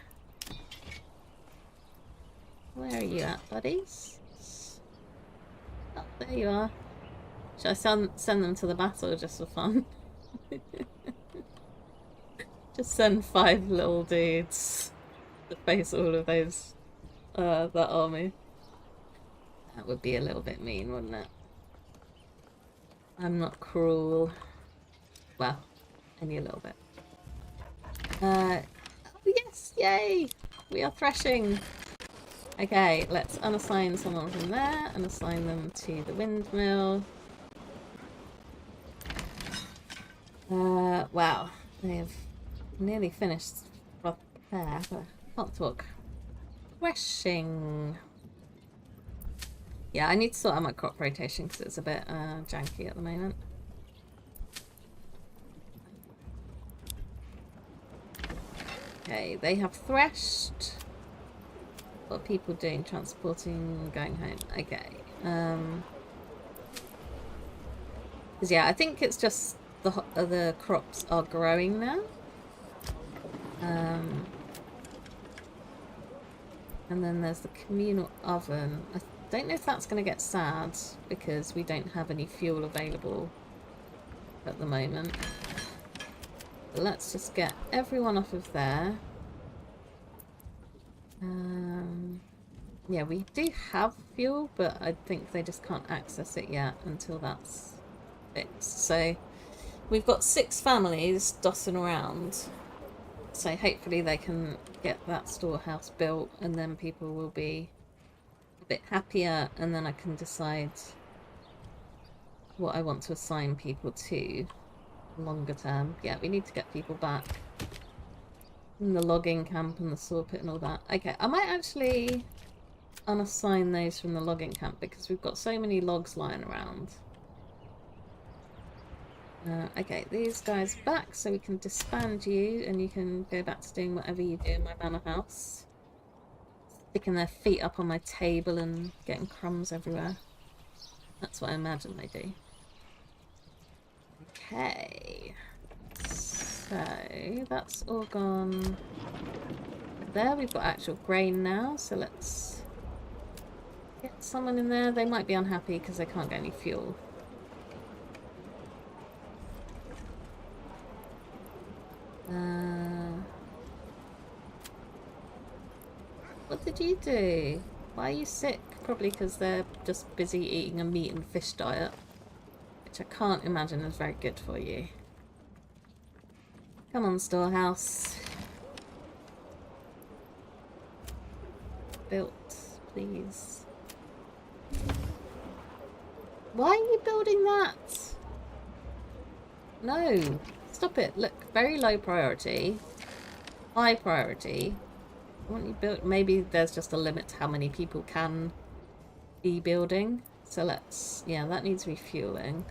Where are you at, buddies? Oh, there you are. Should I send them to the battle just for fun? Just send 5 little dudes to face all of those, that army. That would be a little bit mean, wouldn't it? I'm not cruel. Well, only a little bit. Oh yes, yay! We are threshing! Okay, let's unassign someone from there and assign them to the windmill. Wow, they have nearly finished right there, but I can't talk. Threshing. Yeah, I need to sort out my crop rotation because it's a bit janky at the moment. Okay, they have threshed. What are people doing? Transporting, going home. Okay. Because yeah, I think it's just the crops are growing now. And then there's the communal oven. I don't know if that's going to get sad because we don't have any fuel available at the moment. But let's just get everyone off of there. Yeah, we do have fuel, but I think they just can't access it yet until that's fixed. So we've got 6 families dotting around. So hopefully they can get that storehouse built and then people will be a bit happier, and then I can decide what I want to assign people to longer term. Yeah, we need to get people back in the logging camp and the sawpit and all that. Okay, I might actually unassign those from the logging camp because we've got so many logs lying around. Okay, these guys back so we can disband you and you can go back to doing whatever you do in my manor house. Sticking their feet up on my table and getting crumbs everywhere. That's what I imagine they do. Okay. So that's all gone there. We've got actual grain now, so let's get someone in there. They might be unhappy because they can't get any fuel. What did you do? Why are you sick? Probably because they're just busy eating a meat and fish diet, which I can't imagine is very good for you. Come on, storehouse. Built, please. Why are you building that? No. Stop it. Look, very low priority. High priority. Why don't you build? Maybe there's just a limit to how many people can be building. So let's... yeah, that needs refueling.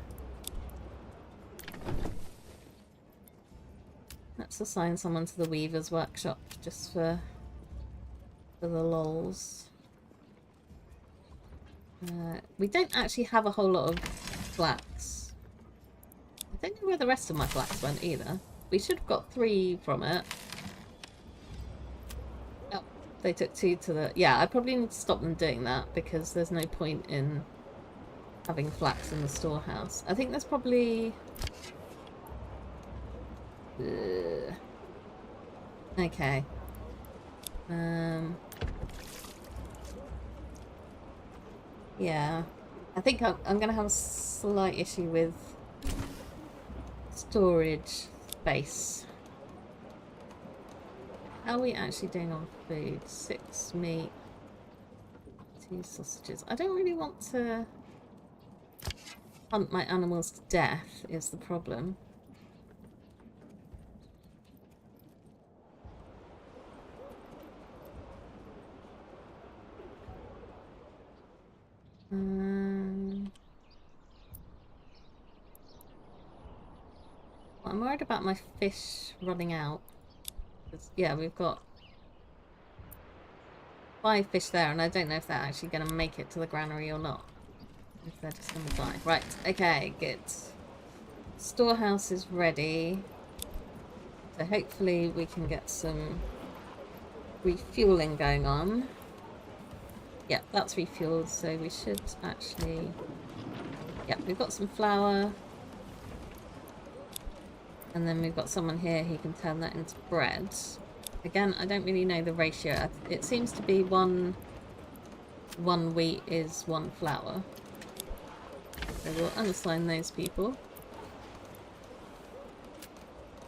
Let's assign someone to the weaver's workshop just for the lols. We don't actually have a whole lot of flax. I don't know where the rest of my flax went either. We should have got 3 from it. Oh, they took 2 to the... yeah, I probably need to stop them doing that because there's no point in having flax in the storehouse. I think there's probably... okay. Yeah. I think I'm going to have a slight issue with storage space. How are we actually doing on food? 6 meat, 2 sausages. I don't really want to hunt my animals to death is the problem. I'm worried about my fish running out. Yeah, we've got 5 fish there, and I don't know if they're actually going to make it to the granary or not. If they're just going to die. Right, okay, good. Storehouse is ready. So hopefully we can get some refueling going on. Yeah, that's refueled, so we should actually... yeah, we've got some flour. And then we've got someone here who can turn that into bread. Again, I don't really know the ratio. It seems to be one wheat is 1 flour. So we'll unassign those people.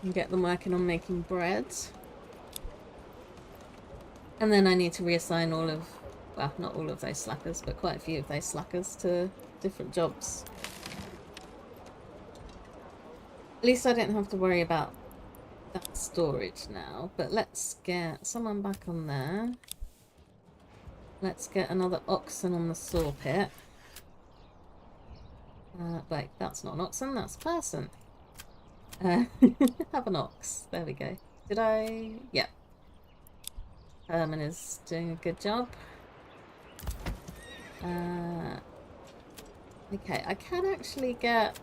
And get them working on making bread. And then I need to reassign all of... well, not all of those slackers, but quite a few of those slackers to different jobs. At least I don't have to worry about that storage now. But let's get someone back on there. Let's get another oxen on the sawpit. Wait, that's not an oxen, that's a person. Have an ox. There we go. Did I? Yeah. Herman is doing a good job. Okay, I can actually get...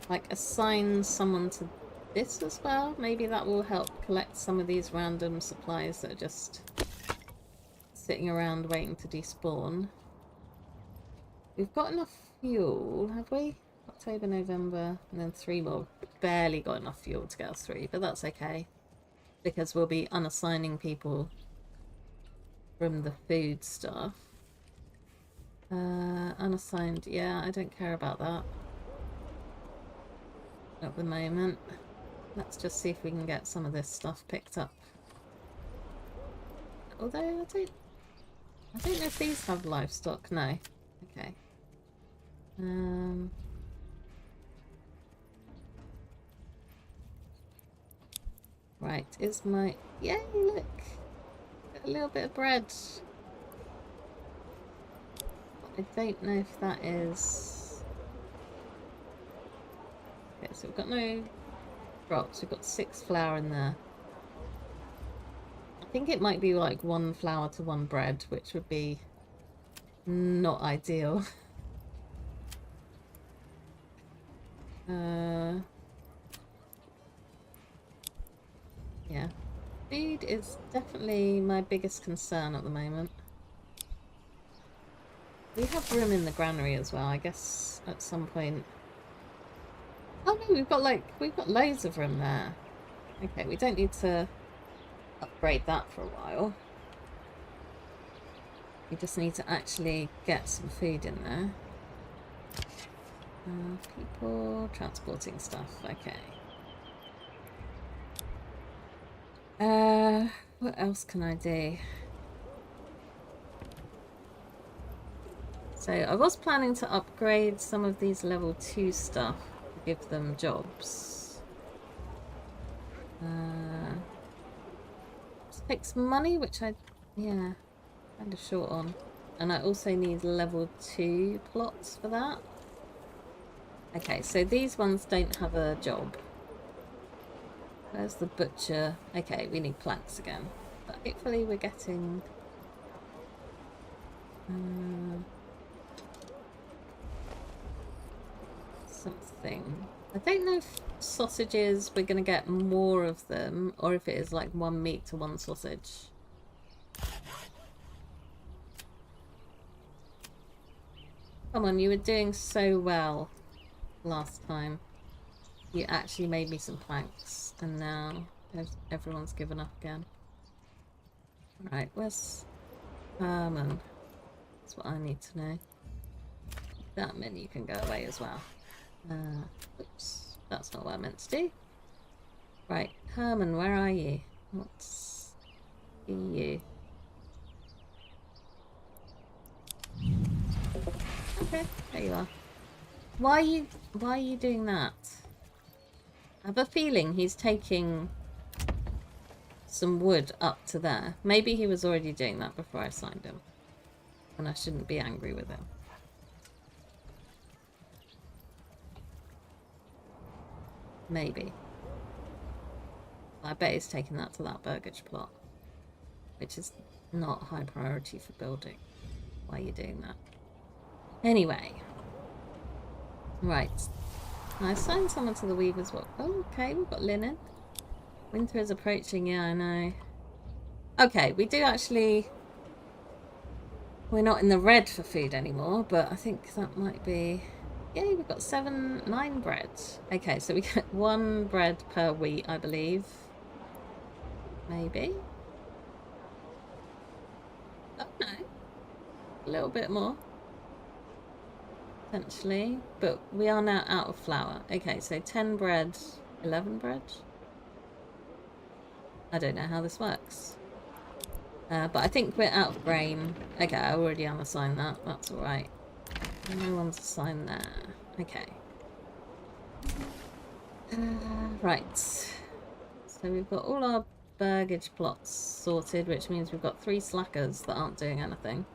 like assign someone to this as well. Maybe that will help collect some of these random supplies that are just sitting around waiting to despawn. We've got enough fuel, have we? October, November, and then 3 more. Barely got enough fuel to get us through, but that's okay. Because we'll be unassigning people from the food stuff. Unassigned, yeah, I don't care about that at the moment. Let's just see if we can get some of this stuff picked up. Although I don't know if these have livestock. No. Okay. Right, is my... yay, look! Got a little bit of bread. I don't know if that is... okay, so we've got no drops. We've got 6 flour in there. I think it might be like 1 flour to 1 bread, which would be not ideal. Yeah. Food is definitely my biggest concern at the moment. We have room in the granary as well, I guess at some point. Oh no, we've got loads of room there. Okay, we don't need to upgrade that for a while. We just need to actually get some food in there. People transporting stuff, okay. What else can I do? So I was planning to upgrade some of these level 2 stuff to give them jobs. This takes money, which yeah, kind of short on. And I also need level 2 plots for that. Okay, so these ones don't have a job. Where's the butcher? Okay, we need planks again. But hopefully we're getting... something. I don't know if sausages, we're going to get more of them, or if it is like 1 meat to 1 sausage. Come on, you were doing so well last time. You actually made me some planks, and now everyone's given up again. Right, where's Herman? That's what I need to know. That menu can go away as well. Oops, that's not what I meant to do. Right, Herman, where are you? What's you? Okay, there you are. Why are you doing that? I have a feeling he's taking some wood up to there. Maybe he was already doing that before I signed him. And I shouldn't be angry with him. Maybe. I bet he's taking that to that burgage plot. Which is not high priority for building. Why are you doing that? Anyway. Right. I assigned someone to the weavers. What? Oh, okay, we've got linen. Winter is approaching. Yeah, I know. Okay, we do actually... We're not in the red for food anymore, but I think that might be... Yeah, we've got 9 bread. Okay, so we get 1 bread per wheat, I believe. Maybe. Oh, no. A little bit more. Potentially. But we are now out of flour. Okay, so 10 bread, 11 bread? I don't know how this works. But I think we're out of grain. Okay, I already unassigned that. That's alright. No one's assigned there. Okay. Right. So we've got all our burgage plots sorted, which means we've got 3 slackers that aren't doing anything.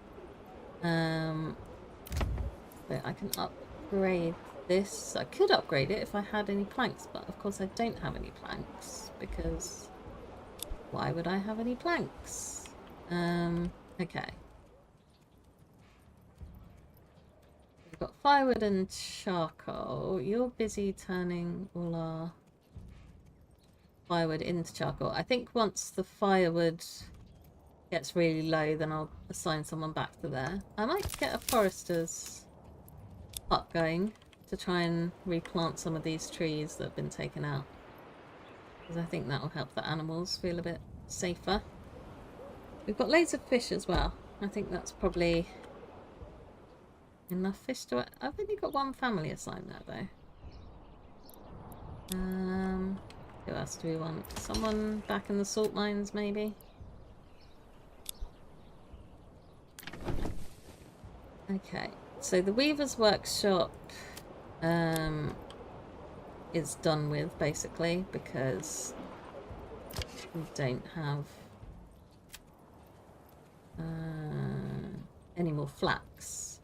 But I can upgrade this. I could upgrade it if I had any planks, but of course I don't have any planks, because why would I have any planks? Okay. We've got firewood and charcoal. You're busy turning all our firewood into charcoal. I think once the firewood gets really low, then I'll assign someone back to there. I might get a forester's hut going to try and replant some of these trees that have been taken out, because I think that will help the animals feel a bit safer. We've got loads of fish as well. I think that's probably enough fish to... I've only got 1 family assigned there though. Who else do we want? Someone back in the salt mines maybe? Okay, so the weaver's workshop is done with basically, because we don't have any more flax.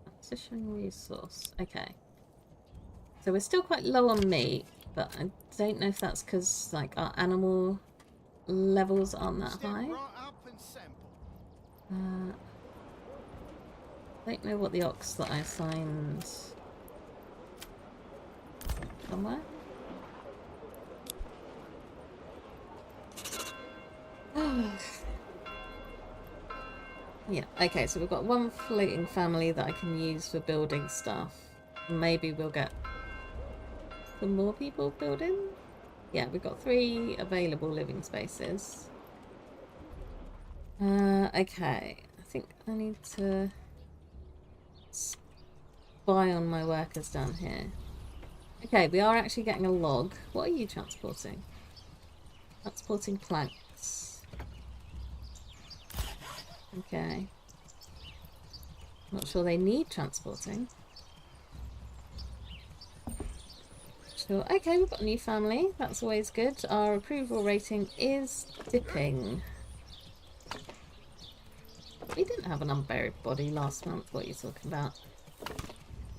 Acquisition resource. Okay. So we're still quite low on meat, but I don't know if that's because like our animal levels aren't that high. I don't know what the ox that I assigned somewhere. Yeah, okay, so we've got one floating family that I can use for building stuff. Maybe we'll get some more people building. Yeah, we've got 3 available living spaces. Okay, I think I need to spy on my workers down here. Okay, we are actually getting a log. What are you transporting? Transporting planks. Okay. Not sure they need transporting. Sure. Okay, we've got a new family. That's always good. Our approval rating is dipping. We didn't have an unburied body last month. What are you talking about?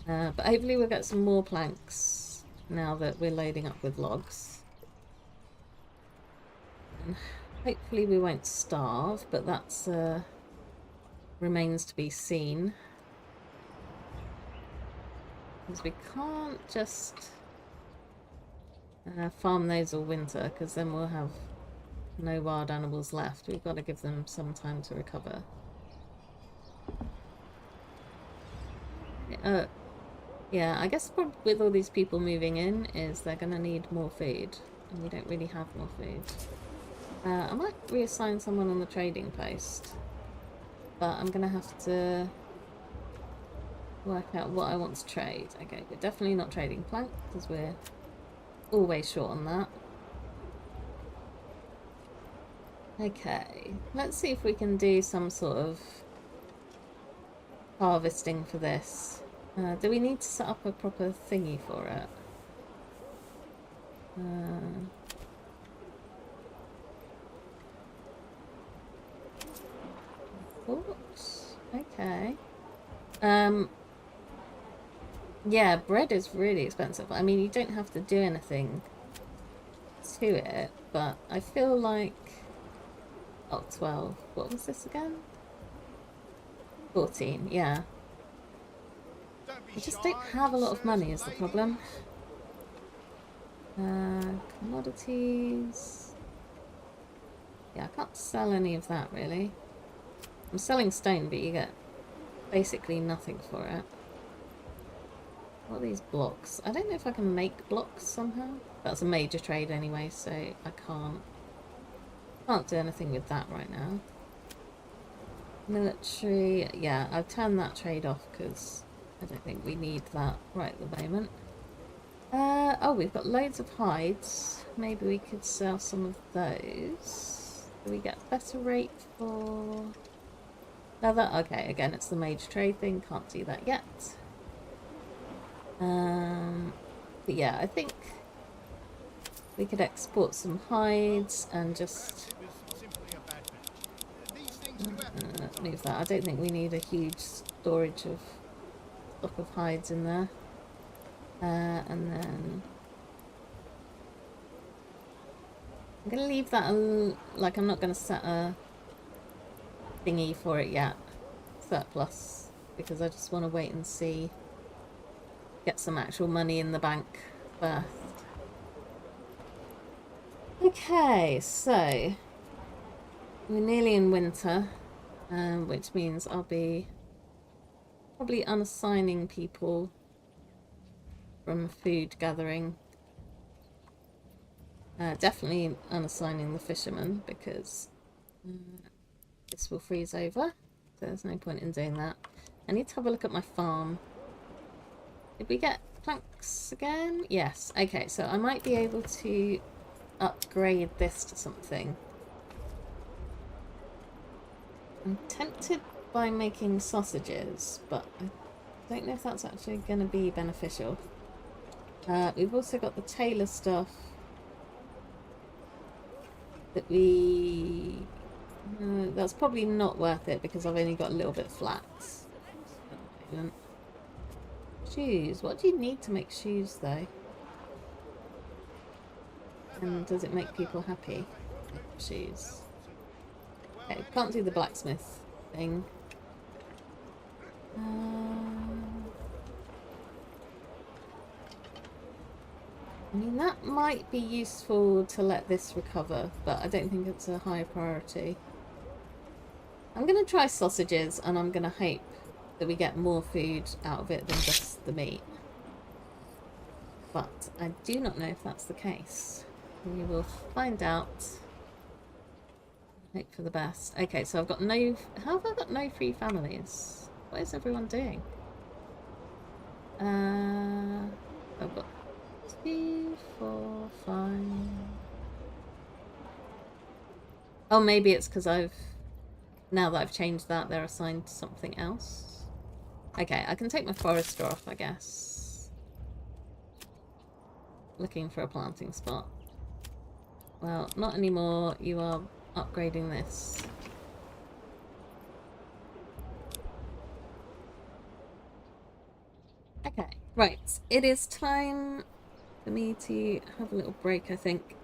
But hopefully we'll get some more planks now that we're loading up with logs. And hopefully we won't starve, but that's remains to be seen. Because we can't just farm those all winter, because then we'll have no wild animals left. We've got to give them some time to recover. Yeah, I guess the problem with all these people moving in is they're going to need more food, and we don't really have more food. I might reassign someone on the trading post, but I'm going to have to work out what I want to trade. Okay, we're definitely not trading plank, because we're always short on that. Okay, let's see if we can do some sort of harvesting for this. Do we need to set up a proper thingy for it? Thoughts? Okay. Yeah, bread is really expensive. I mean, you don't have to do anything to it, but I feel like... Oh, 12. What was this again? 14, yeah. I just don't have a lot of money is the problem. Commodities... Yeah, I can't sell any of that, really. I'm selling stone, but you get basically nothing for it. What are these blocks? I don't know if I can make blocks somehow. That's a major trade anyway, so I can't do anything with that right now. Military... Yeah, I've turned that trade off because I don't think we need that right at the moment. Oh, we've got loads of hides. Maybe we could sell some of those. Do we get a better rate for leather? Okay, again, it's the major trade thing. Can't do that yet. But yeah, I think we could export some hides and just move that. I don't think we need a huge storage of stock of hides in there. And then I'm going to leave that, like I'm not going to set a thingy for it yet, surplus, because I just want to wait and see, get some actual money in the bank first. Okay, so we're nearly in winter, which means I'll be probably unassigning people from food gathering. Definitely unassigning the fishermen because this will freeze over. So there's no point in doing that. I need to have a look at my farm. Did we get planks again? Yes. Okay, so I might be able to upgrade this to something. I'm tempted by making sausages, but I don't know if that's actually going to be beneficial. We've also got the tailor stuff that we... that's probably not worth it because I've only got a little bit of flax at the moment. Shoes. What do you need to make shoes though? And does it make people happy? shoes. Okay, can't do the blacksmith thing. I mean, that might be useful to let this recover, but I don't think it's a high priority. I'm going to try sausages, and I'm going to hope that we get more food out of it than just the meat. But I do not know if that's the case. We will find out. Hope for the best. Okay, so I've got no... How have I got no free families? What is everyone doing? I've got 2, 4, 5... Oh, maybe it's because I've... Now that I've changed that, they're assigned to something else. Okay, I can take my forester off, I guess. Looking for a planting spot. Well, not anymore. You are upgrading this. Okay, right. It is time for me to have a little break, I think.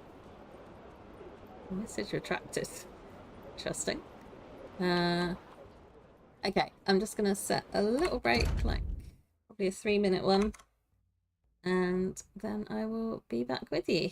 Message retracted. Interesting. Okay, I'm just going to set a little break, like probably a 3-minute one. And then I will be back with you.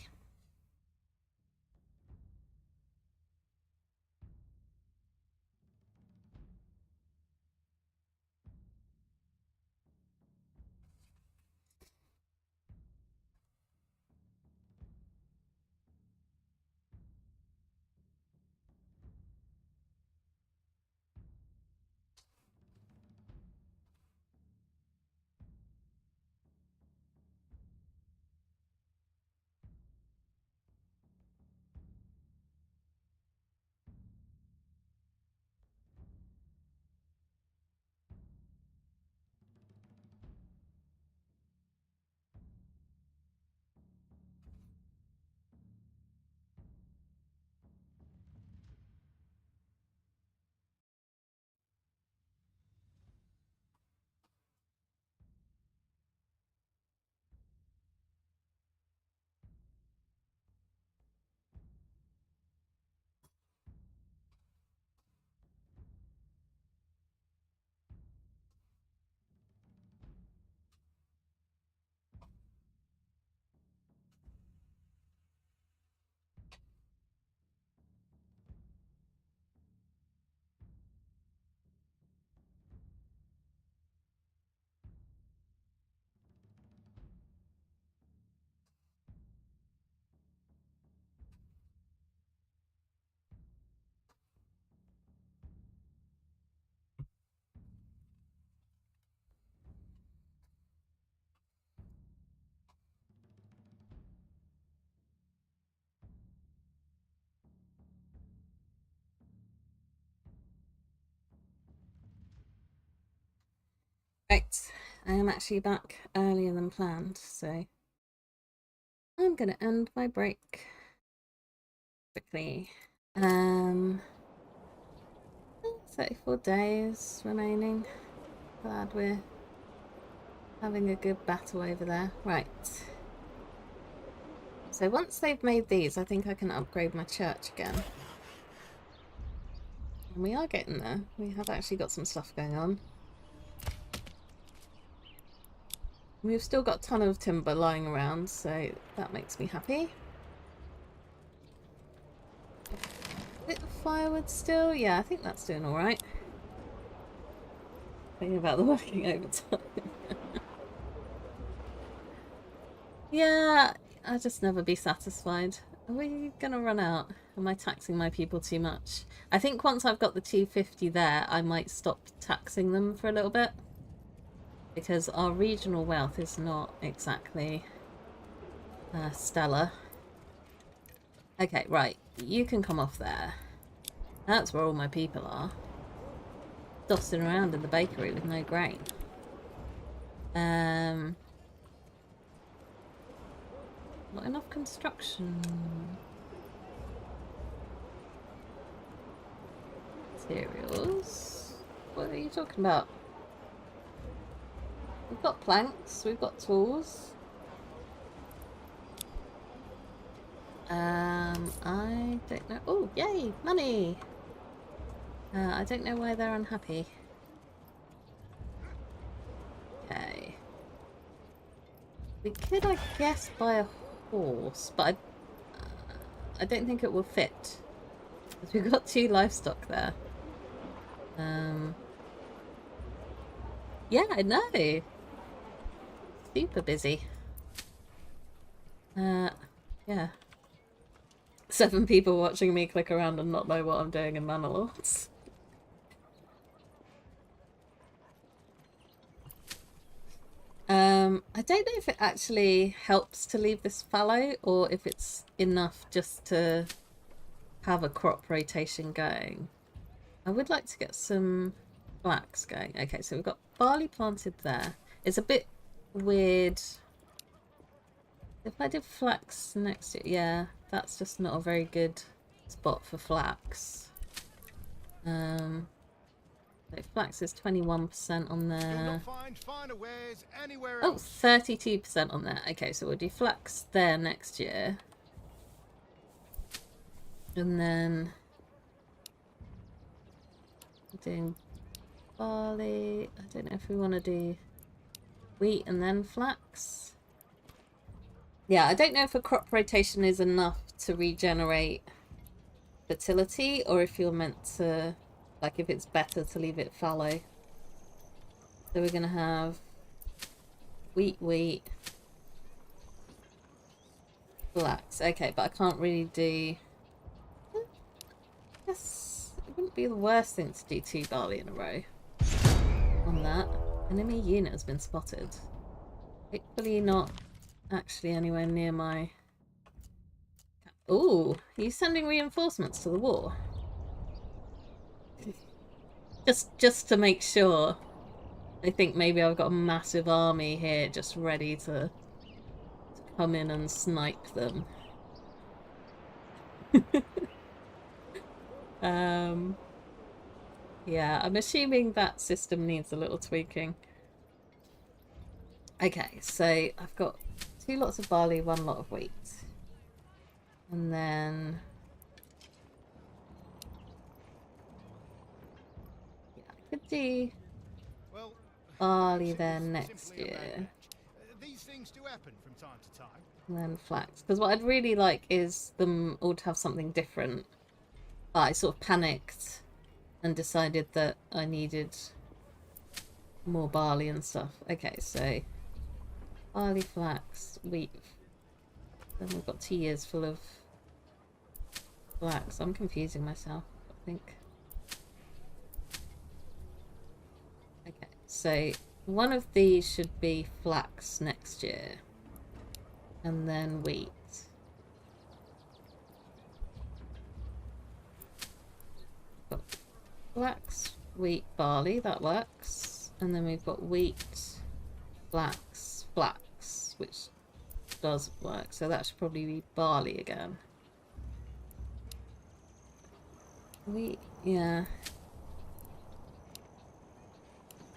Right, I am actually back earlier than planned, so I'm gonna end my break quickly. 34 days remaining. Glad we're having a good battle over there. Right. So once they've made these, I think I can upgrade my church again. And we are getting there. We have actually got some stuff going on. We've still got a ton of timber lying around, so that makes me happy. A bit of firewood still? Yeah, I think that's doing alright. Thinking about the working overtime. Yeah, I'll just never be satisfied. Are we gonna run out? Am I taxing my people too much? I think once I've got the 250 there, I might stop taxing them for a little bit. Because our regional wealth is not exactly stellar. Okay, right. You can come off there. That's where all my people are. Dossing around in the bakery with no grain. Not enough construction. Materials. What are you talking about? We've got planks, we've got tools. I don't know. Oh, yay, money! I don't know why they're unhappy. Okay. We could, I guess, buy a horse, but I don't think it will fit. Because we've got 2 livestock there. Yeah, I know. Super busy. Yeah. 7 people watching me click around and not know what I'm doing in Manor. I don't know if it actually helps to leave this fallow or if it's enough just to have a crop rotation going. I would like to get some flax going. Okay, so we've got barley planted there. It's a bit weird. If I did flax next to it, yeah, that's just not a very good spot for flax. So flax is 21% on there. Oh, 32% on there. Okay, so we'll do flax there next year. And then doing barley. I don't know if we want to do wheat and then flax. Yeah, I don't know if a crop rotation is enough to regenerate fertility or if you're meant to, like, if it's better to leave it fallow. So we're going to have wheat, flax. Okay, but I can't really do... I guess it wouldn't be the worst thing to do 2 barley in a row on that. Enemy unit has been spotted. Hopefully not actually anywhere near my... Ooh, are you sending reinforcements to the war? Just to make sure. I think maybe I've got a massive army here just ready to come in and snipe them. Yeah, I'm assuming that system needs a little tweaking. Okay, so I've got 2 lots of barley, 1 lot of wheat. And then... yeah, I could do barley there next year. These things do happen from time to time. And then flax. Because what I'd really like is them all to have something different. But I sort of panicked and decided that I needed more barley and stuff. Okay, so barley, flax, wheat. Then we've got 2 years full of flax. I'm confusing myself, I think. Okay, so one of these should be flax next year. And then wheat. Got flax, wheat, barley, that works. And then we've got wheat, flax, which does work. So that should probably be barley again. Wheat, yeah.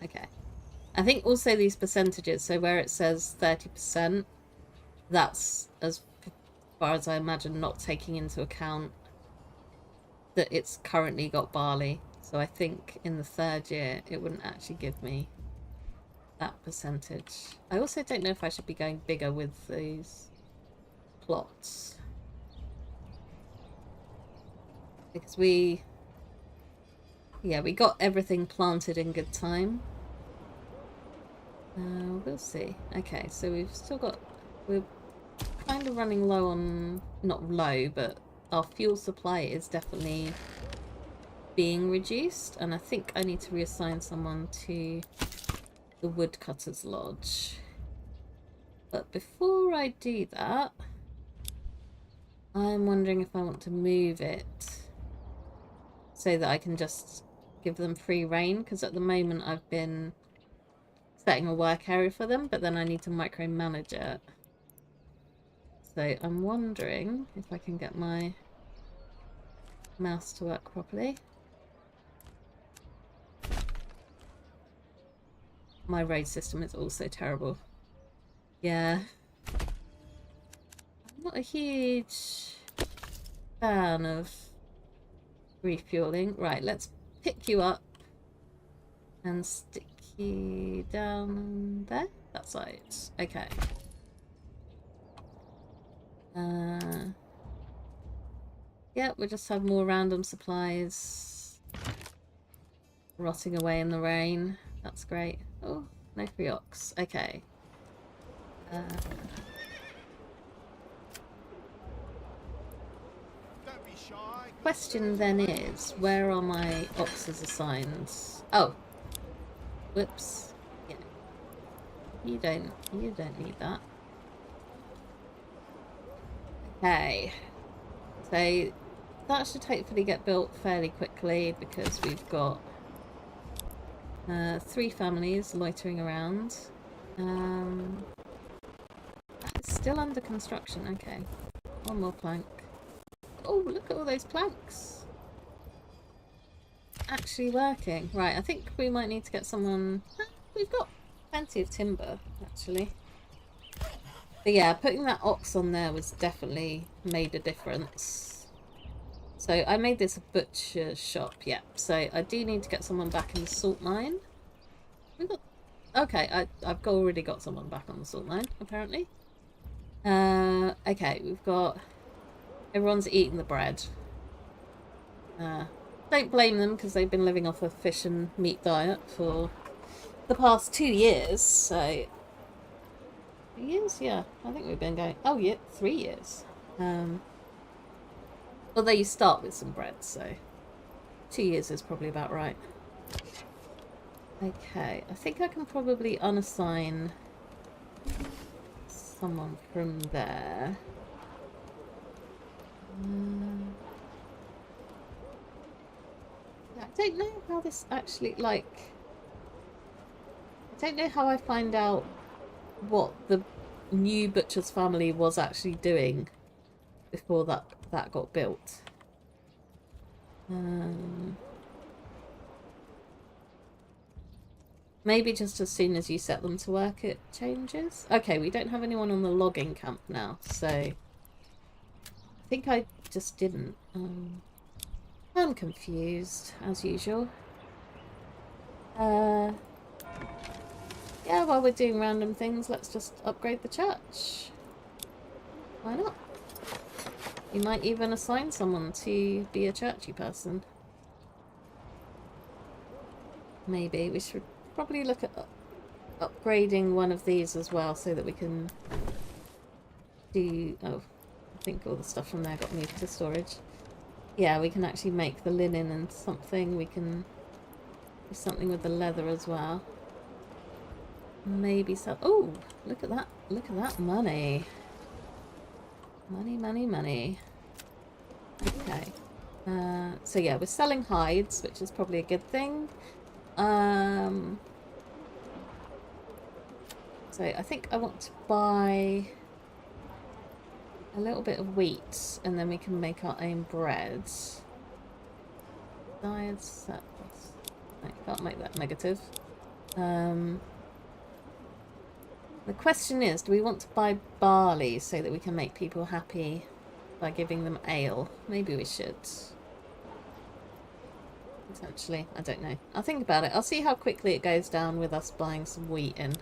Okay. I think also these percentages, so where it says 30%, that's, as far as I imagine, not taking into account that it's currently got barley. So I think in the 3rd year it wouldn't actually give me that percentage. I also don't know if I should be going bigger with these plots. Because we got everything planted in good time. We'll see. Okay, so we've still got... we're kind of running low on... not low, but our fuel supply is definitely being reduced. And I think I need to reassign someone to the Woodcutter's Lodge. But before I do that, I'm wondering if I want to move it so that I can just give them free reign, because at the moment I've been setting a work area for them, but then I need to micromanage it. So I'm wondering if I can get my mouse to work properly. My road system is also terrible. Yeah. I'm not a huge fan of refueling. Right, let's pick you up and stick you down there. That side. Okay. Yeah, we'll just have more random supplies rotting away in the rain. That's great. Oh, no free ox. Okay. Don't be shy. Question then is, where are my oxes assigned? Oh. Whoops. Yeah. You don't need that. Okay. So that should hopefully get built fairly quickly because we've got 3 families loitering around. It's still under construction. Okay. One more plank. Oh, look at all those planks. Actually working. Right, I think we might need to get someone... We've got plenty of timber, actually. But yeah, putting that ox on there was definitely made a difference. So I made this a butcher shop, yeah. So I do need to get someone back in the salt mine. We've got... Okay, I've already got someone back on the salt mine, apparently. Okay, we've got... Everyone's eating the bread. Don't blame them because they've been living off a fish and meat diet for the past 2 years, so... 2 years? Yeah, I think we've been going... Oh, yeah, 3 years. Although you start with some bread, so 2 years is probably about right. Okay, I think I can probably unassign someone from there. I don't know how this actually, like... I don't know how I find out what the new butcher's family was actually doing before that got built. Maybe just as soon as you set them to work it changes. Okay, we don't have anyone on the logging camp now, so I think I just didn't. I'm confused as usual. Yeah, while we're doing random things, let's just upgrade the church. Why not? You might even assign someone to be a churchy person. Maybe we should probably look at upgrading one of these as well so that we can do... Oh, I think all the stuff from there got moved to storage. Yeah, we can actually make the linen and something. We can do something with the leather as well. Maybe so. Oh, look at that. Look at that money. Money, money, money. Okay. So yeah, we're selling hides, which is probably a good thing. So I think I want to buy a little bit of wheat and then we can make our own bread. Desired surplus. I can't make that negative. The question is, do we want to buy barley so that we can make people happy by giving them ale? Maybe we should. Potentially, I don't know. I'll think about it. I'll see how quickly it goes down with us buying some wheat in.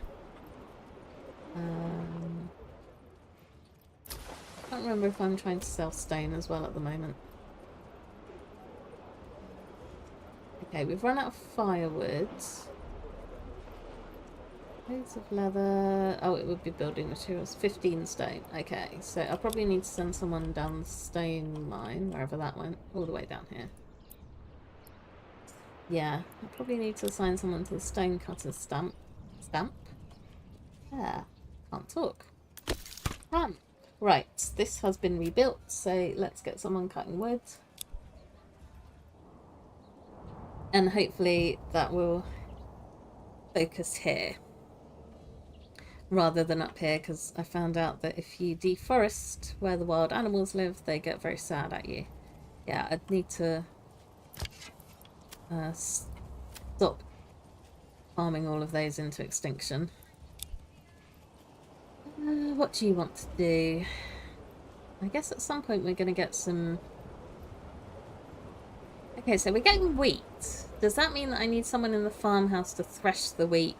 I can't remember if I'm trying to sell stone as well at the moment. Okay, we've run out of firewood. Loads of leather. Oh, it would be building materials. 15 stone. Okay, so I probably need to send someone down the stone mine, wherever that went, all the way down here. Yeah, I probably need to assign someone to the stone cutter's stamp. Yeah, can't talk. Right, this has been rebuilt, so let's get someone cutting wood. And hopefully that will focus here rather than up here, because I found out that if you deforest where the wild animals live, they get very sad at you. Yeah, I'd need to stop farming all of those into extinction. What do you want to do? I guess at some point we're going to get some... Okay, so we're getting wheat. Does that mean that I need someone in the farmhouse to thresh the wheat,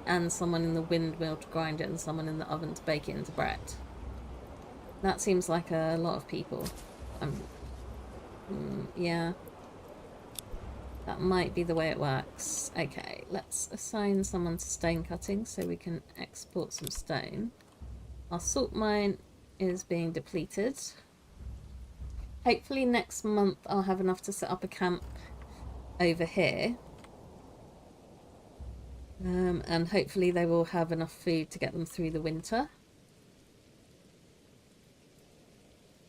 and someone in the windmill to grind it, and someone in the oven to bake it into bread? That seems like a lot of people. Yeah. That might be the way it works. Okay, let's assign someone to stone cutting so we can export some stone. Our salt mine is being depleted. Hopefully next month I'll have enough to set up a camp over here. And hopefully they will have enough food to get them through the winter.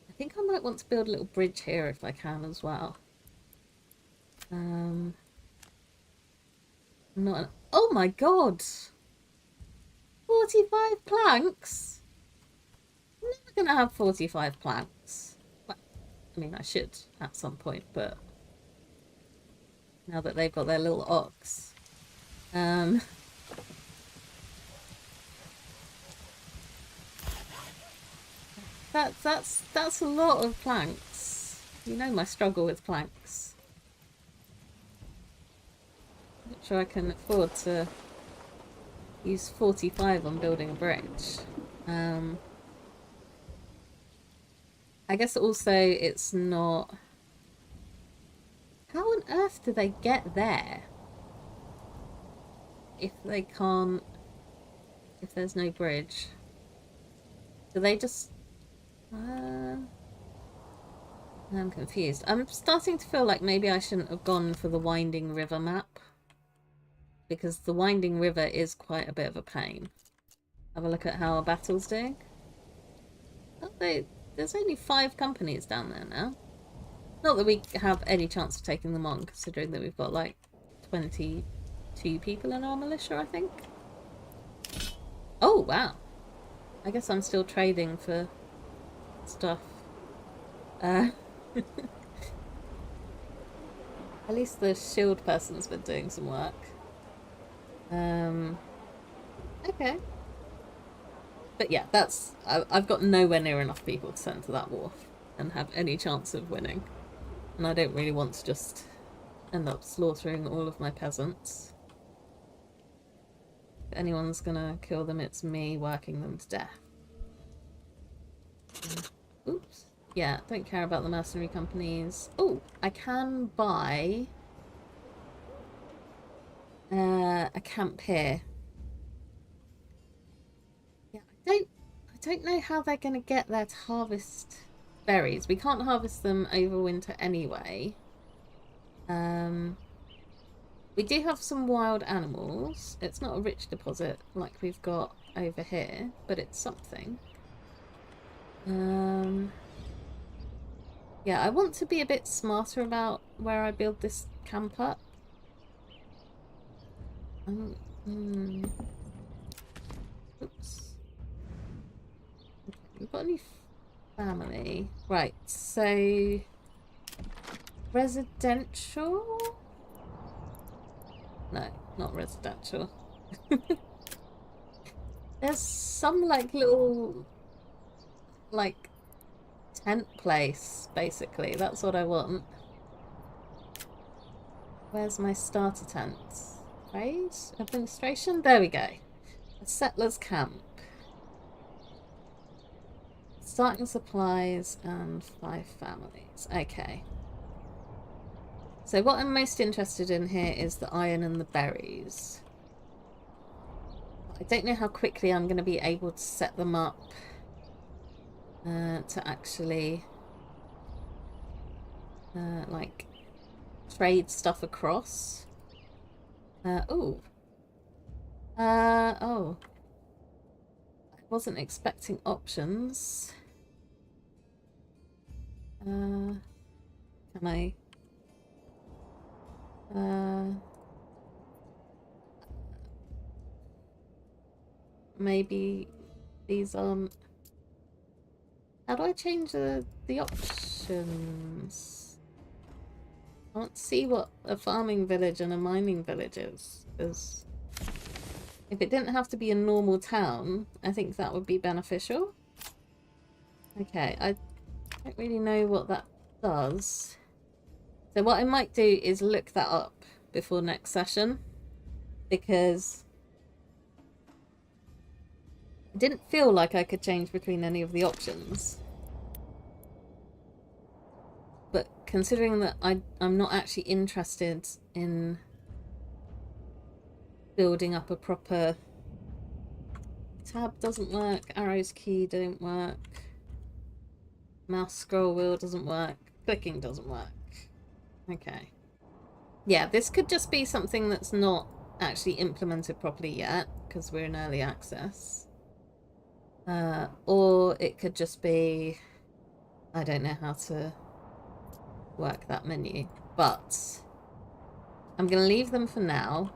I think I might want to build a little bridge here if I can as well. Oh my god! 45 planks? I'm never gonna have 45 planks. Well, I mean, I should at some point, but now that they've got their little ox. That's a lot of planks. You know my struggle with planks. Not sure I can afford to use 45 on building a bridge. I guess also it's not... How on earth do they get there? If they can't... If there's no bridge. Do they just... I'm confused. I'm starting to feel like maybe I shouldn't have gone for the Winding River map. Because the Winding River is quite a bit of a pain. Have a look at how our battle's doing. Oh, there's only 5 companies down there now. Not that we have any chance of taking them on, considering that we've got like 22 people in our militia, I think. Oh, wow. I guess I'm still trading for stuff. At least the shield person's been doing some work. Okay. But yeah, I've got nowhere near enough people to send to that war and have any chance of winning. And I don't really want to just end up slaughtering all of my peasants. If anyone's gonna kill them, it's me working them to death. Oops. Yeah, don't care about the mercenary companies. Oh, I can buy a camp here. Yeah, I don't know how they're gonna get there to harvest berries. We can't harvest them over winter anyway. We do have some wild animals. It's not a rich deposit like we've got over here, but it's something. Yeah, I want to be a bit smarter about where I build this camp up. Oops. Okay, we've got any family? Right, so... Residential? No, not residential. There's some, like, little... Like... tent place, basically. That's what I want. Where's my starter tent? Trade? Administration? There we go. A settler's camp. Starting supplies and 5 families. Okay. So what I'm most interested in here is the iron and the berries. I don't know how quickly I'm going to be able to set them up to actually like trade stuff across. Oh. I wasn't expecting options. Can I? Maybe these aren't. How do I change the options? I want to see what a farming village and a mining village is. Because if it didn't have to be a normal town, I think that would be beneficial. Okay, I don't really know what that does. So what I might do is look that up before next session, because it didn't feel like I could change between any of the options. But considering that I'm not actually interested in building up a proper... Tab doesn't work, arrows key don't work, mouse scroll wheel doesn't work, clicking doesn't work. Okay. Yeah, this could just be something that's not actually implemented properly yet, because we're in early access. Or it could just be... I don't know how to work that menu. But I'm going to leave them for now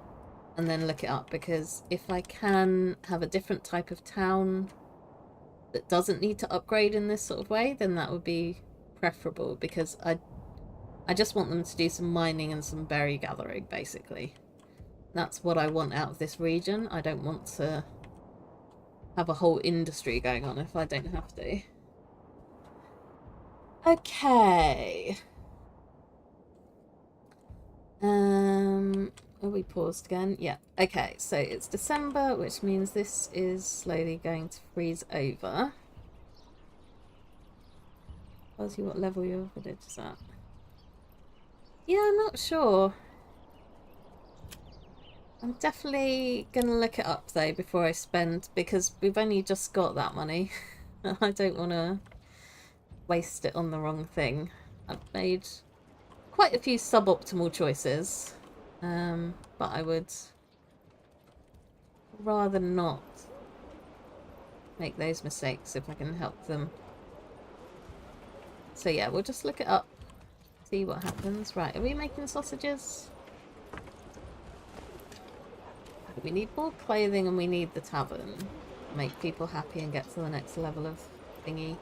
and then look it up, because if I can have a different type of town that doesn't need to upgrade in this sort of way, then that would be preferable, because I just want them to do some mining and some berry gathering, basically. That's what I want out of this region. I don't want to have a whole industry going on if I don't have to. Okay. Are we paused again? Yeah. Okay, so it's December, which means this is slowly going to freeze over. Tells you what level your village is at. Yeah, I'm not sure. I'm definitely gonna look it up though before I spend, because we've only just got that money. I don't want to waste it on the wrong thing. I've made quite a few suboptimal choices, but I would rather not make those mistakes if I can help them. So yeah, we'll just look it up, see what happens. Right, are we making sausages? We need more clothing and we need the tavern. Make people happy and get to the next level of thingy.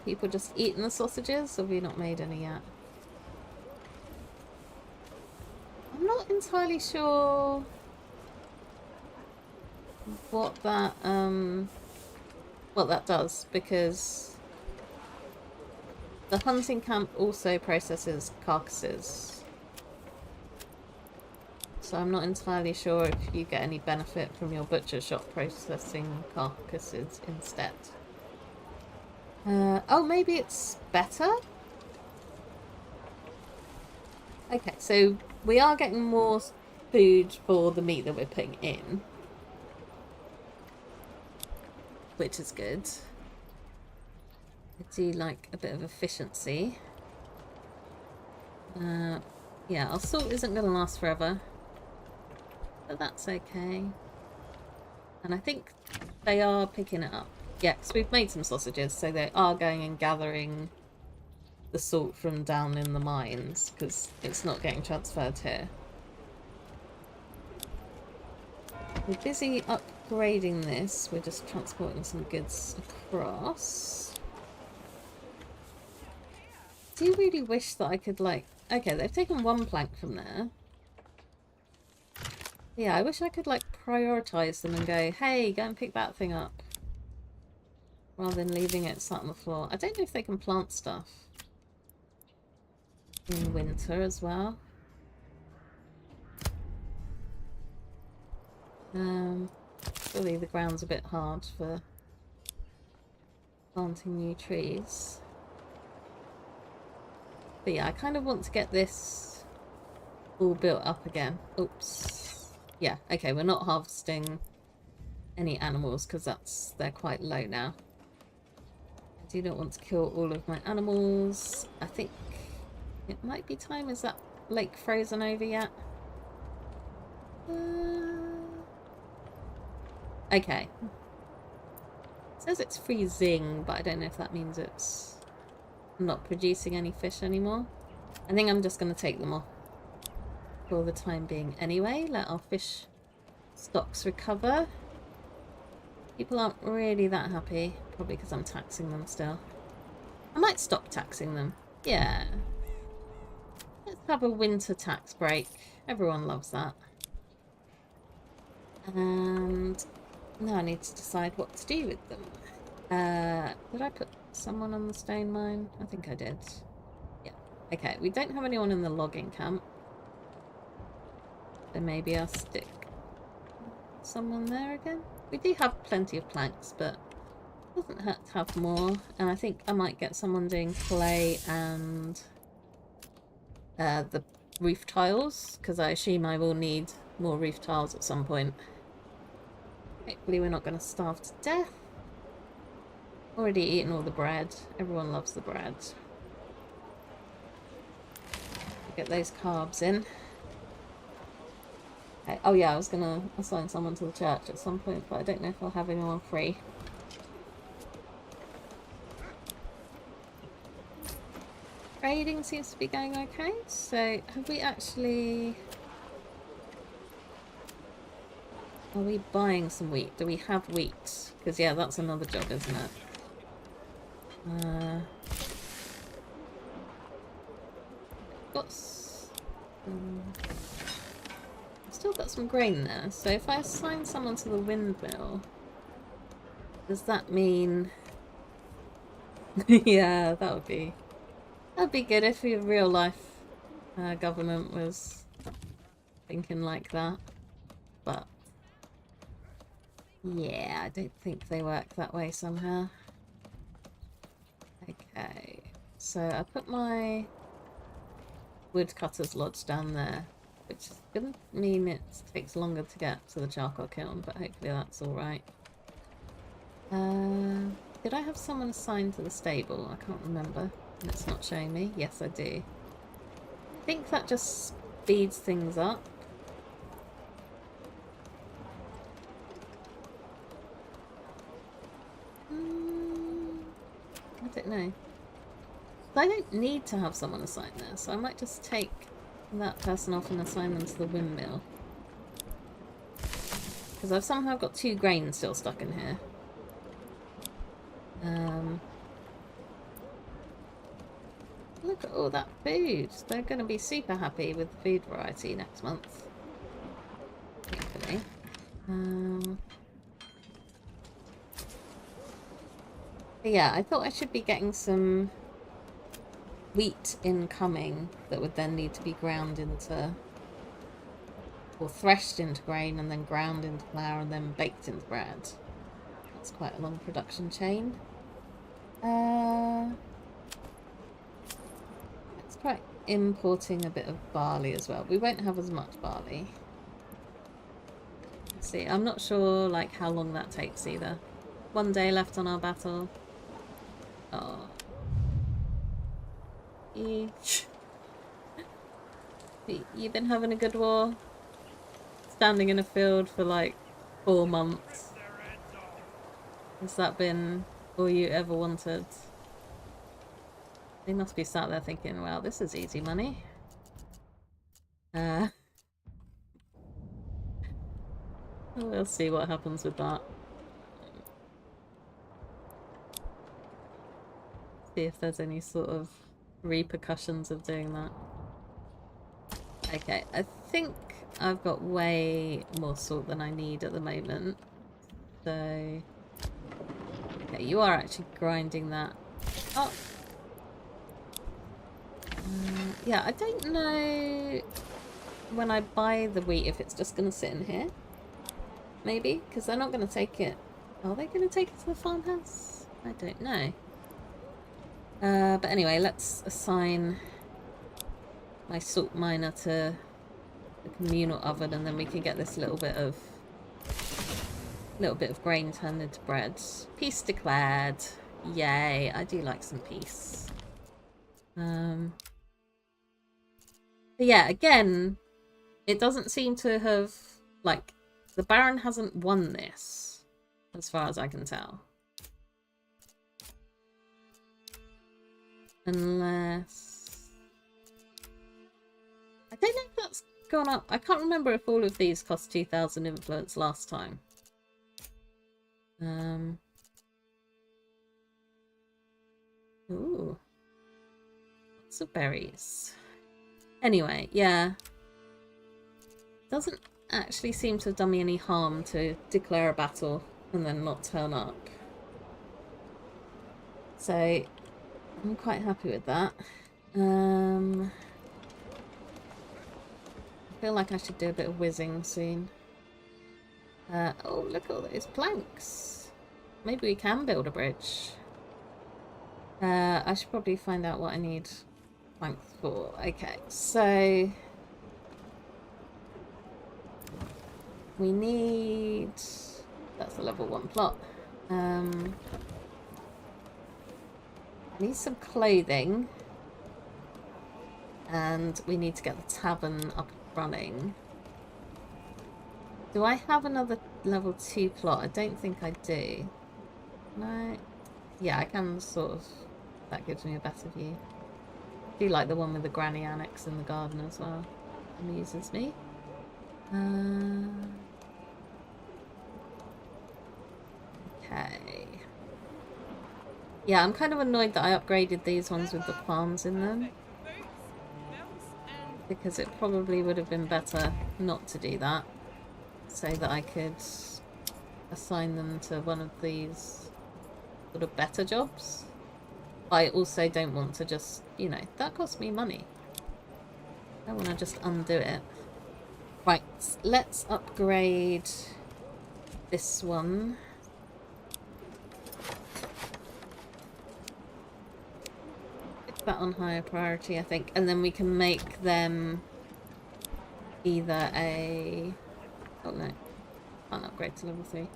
People just eating the sausages, or have we not made any yet? I'm not entirely sure what that does, because the hunting camp also processes carcasses. So I'm not entirely sure if you get any benefit from your butcher shop processing carcasses instead. Oh, maybe it's better? Okay, so we are getting more food for the meat that we're putting in, which is good. I do like a bit of efficiency. Yeah, our salt isn't going to last forever, but that's okay. And I think they are picking it up. Yeah, because we've made some sausages, so they are going and gathering the salt from down in the mines, because it's not getting transferred here. We're busy upgrading this. We're just transporting some goods across. Do you really wish that I could, like... Okay, they've taken one plank from there. Yeah, I wish I could, like, prioritise them and go, hey, go and pick that thing up, rather than leaving it sat on the floor. I don't know if they can plant stuff in winter as well. Surely the ground's a bit hard for planting new trees. But yeah, I kind of want to get this all built up again. Oops. Yeah, okay, we're not harvesting any animals because they're quite low now. I do not want to kill all of my animals. I think it might be time. Is that lake frozen over yet? Okay. It says it's freezing, but I don't know if that means it's not producing any fish anymore. I think I'm just going to take them off for the time being anyway. Let our fish stocks recover. People aren't really that happy, probably because I'm taxing them still. I might stop taxing them. Yeah. Let's have a winter tax break. Everyone loves that. And now I need to decide what to do with them. Did I put someone on the stone mine? I think I did. Yeah. Okay, we don't have anyone in the logging camp. So maybe I'll stick someone there again. We do have plenty of planks, but it doesn't hurt to have more. And I think I might get someone doing clay and the roof tiles, because I assume I will need more roof tiles at some point. Hopefully we're not going to starve to death. Already eaten all the bread. Everyone loves the bread. Get those carbs in. Okay. Oh yeah, I was going to assign someone to the church at some point, but I don't know if I'll have anyone free. Trading seems to be going okay. So have we actually... Are we buying some wheat? Do we have wheat? Because yeah, that's another job, isn't it? Still got some grain there. So if I assign someone to the windmill, does that mean... yeah, that'd be good if your real life government was thinking like that. But yeah, I don't think they work that way somehow. Okay, so I put my woodcutter's lodge down there, which is going to mean it takes longer to get to the charcoal kiln, but hopefully that's alright. Did I have someone assigned to the stable? I can't remember. It's not showing me. Yes, I do. I think that just speeds things up. I don't know. I don't need to have someone assigned there, so I might just take that person off and assign them to the windmill. Because I've somehow got 2 grain still stuck in here. Look at all that food. They're going to be super happy with the food variety next month. Hopefully. Yeah, I thought I should be getting some wheat incoming that would then need to be ground into... or threshed into grain and then ground into flour and then baked into bread. That's quite a long production chain. Let's try importing a bit of barley as well. We won't have as much barley. Let's see, I'm not sure like how long that takes either. 1 day left on our battle. Oh. Each. You've been having a good war? Standing in a field for like 4 months. Has that been all you ever wanted? They must be sat there thinking, wow, this is easy money. We'll see what happens with that. See if there's any sort of repercussions of doing that. Okay, I think I've got way more salt than I need at the moment. So... okay, you are actually grinding that up. Yeah, I don't know when I buy the wheat if it's just going to sit in here. Maybe, because they're not going to take it. Are they going to take it to the farmhouse? I don't know. But anyway, let's assign my salt miner to the communal oven, and then we can get this little bit of grain turned into bread. Peace declared. Yay! I do like some peace. But yeah, again, it doesn't seem to have, like, the Baron hasn't won this, as far as I can tell. Unless... I don't know if that's gone up. I can't remember if all of these cost 2,000 influence last time. Ooh. Lots of berries. Anyway, yeah. Doesn't actually seem to have done me any harm to declare a battle and then not turn up. So I'm quite happy with that. I feel like I should do a bit of whizzing soon. Oh, look at all those planks. Maybe we can build a bridge. I should probably find out what I need planks for. Okay, so we need... That's a level 1 plot. I need some clothing. And we need to get the tavern up and running. Do I have another level 2 plot? I don't think I do. No. Yeah, I can sort of... That gives me a better view. I do like the one with the granny annex in the garden as well. Amuses me. Okay. Yeah, I'm kind of annoyed that I upgraded these ones with the farms in them. Because it probably would have been better not to do that. So that I could assign them to one of these sort of better jobs. I also don't want to just, you know, that cost me money. I want to just undo it. Right, let's upgrade this one. Put that on higher priority, I think. And then we can make them either a... Oh no, can't upgrade to level 3.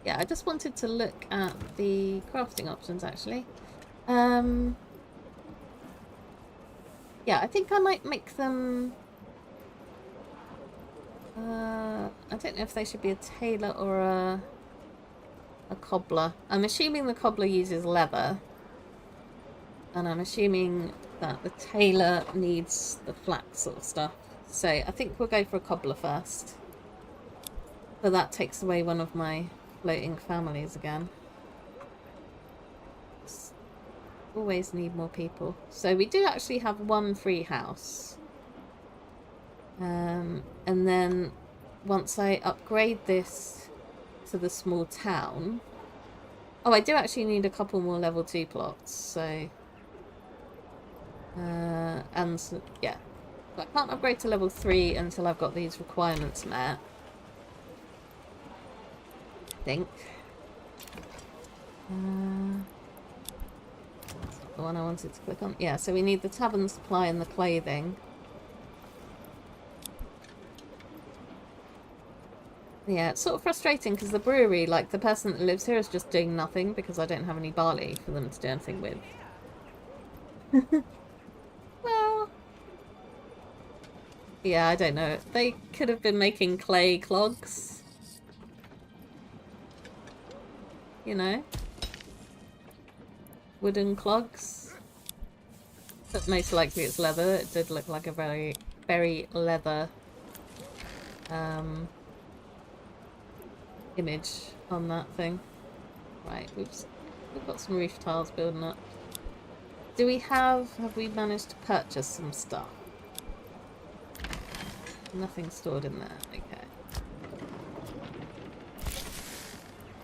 Yeah, I just wanted to look at the crafting options actually. Yeah, I think I might make them... I don't know if they should be a tailor or a cobbler. I'm assuming the cobbler uses leather. And I'm assuming that the tailor needs the flax sort of stuff. So I think we'll go for a cobbler first. But that takes away one of my floating families again. Always need more people. So we do actually have one free house. And then once I upgrade this to the small town... Oh, I do actually need a couple more level 2 plots, so... and so, yeah. But I can't upgrade to level 3 until I've got these requirements met. I think. That's not the one I wanted to click on. Yeah, so we need the tavern supply and the clothing. Yeah, it's sort of frustrating because the brewery, like the person that lives here is just doing nothing because I don't have any barley for them to do anything with. Well, yeah, I don't know. They could have been making clay clogs. You know? Wooden clogs. But most likely it's leather. It did look like a very, very leather image on that thing. Right, we've got some roof tiles building up. Do we have we managed to purchase some stuff? Nothing stored in there, okay.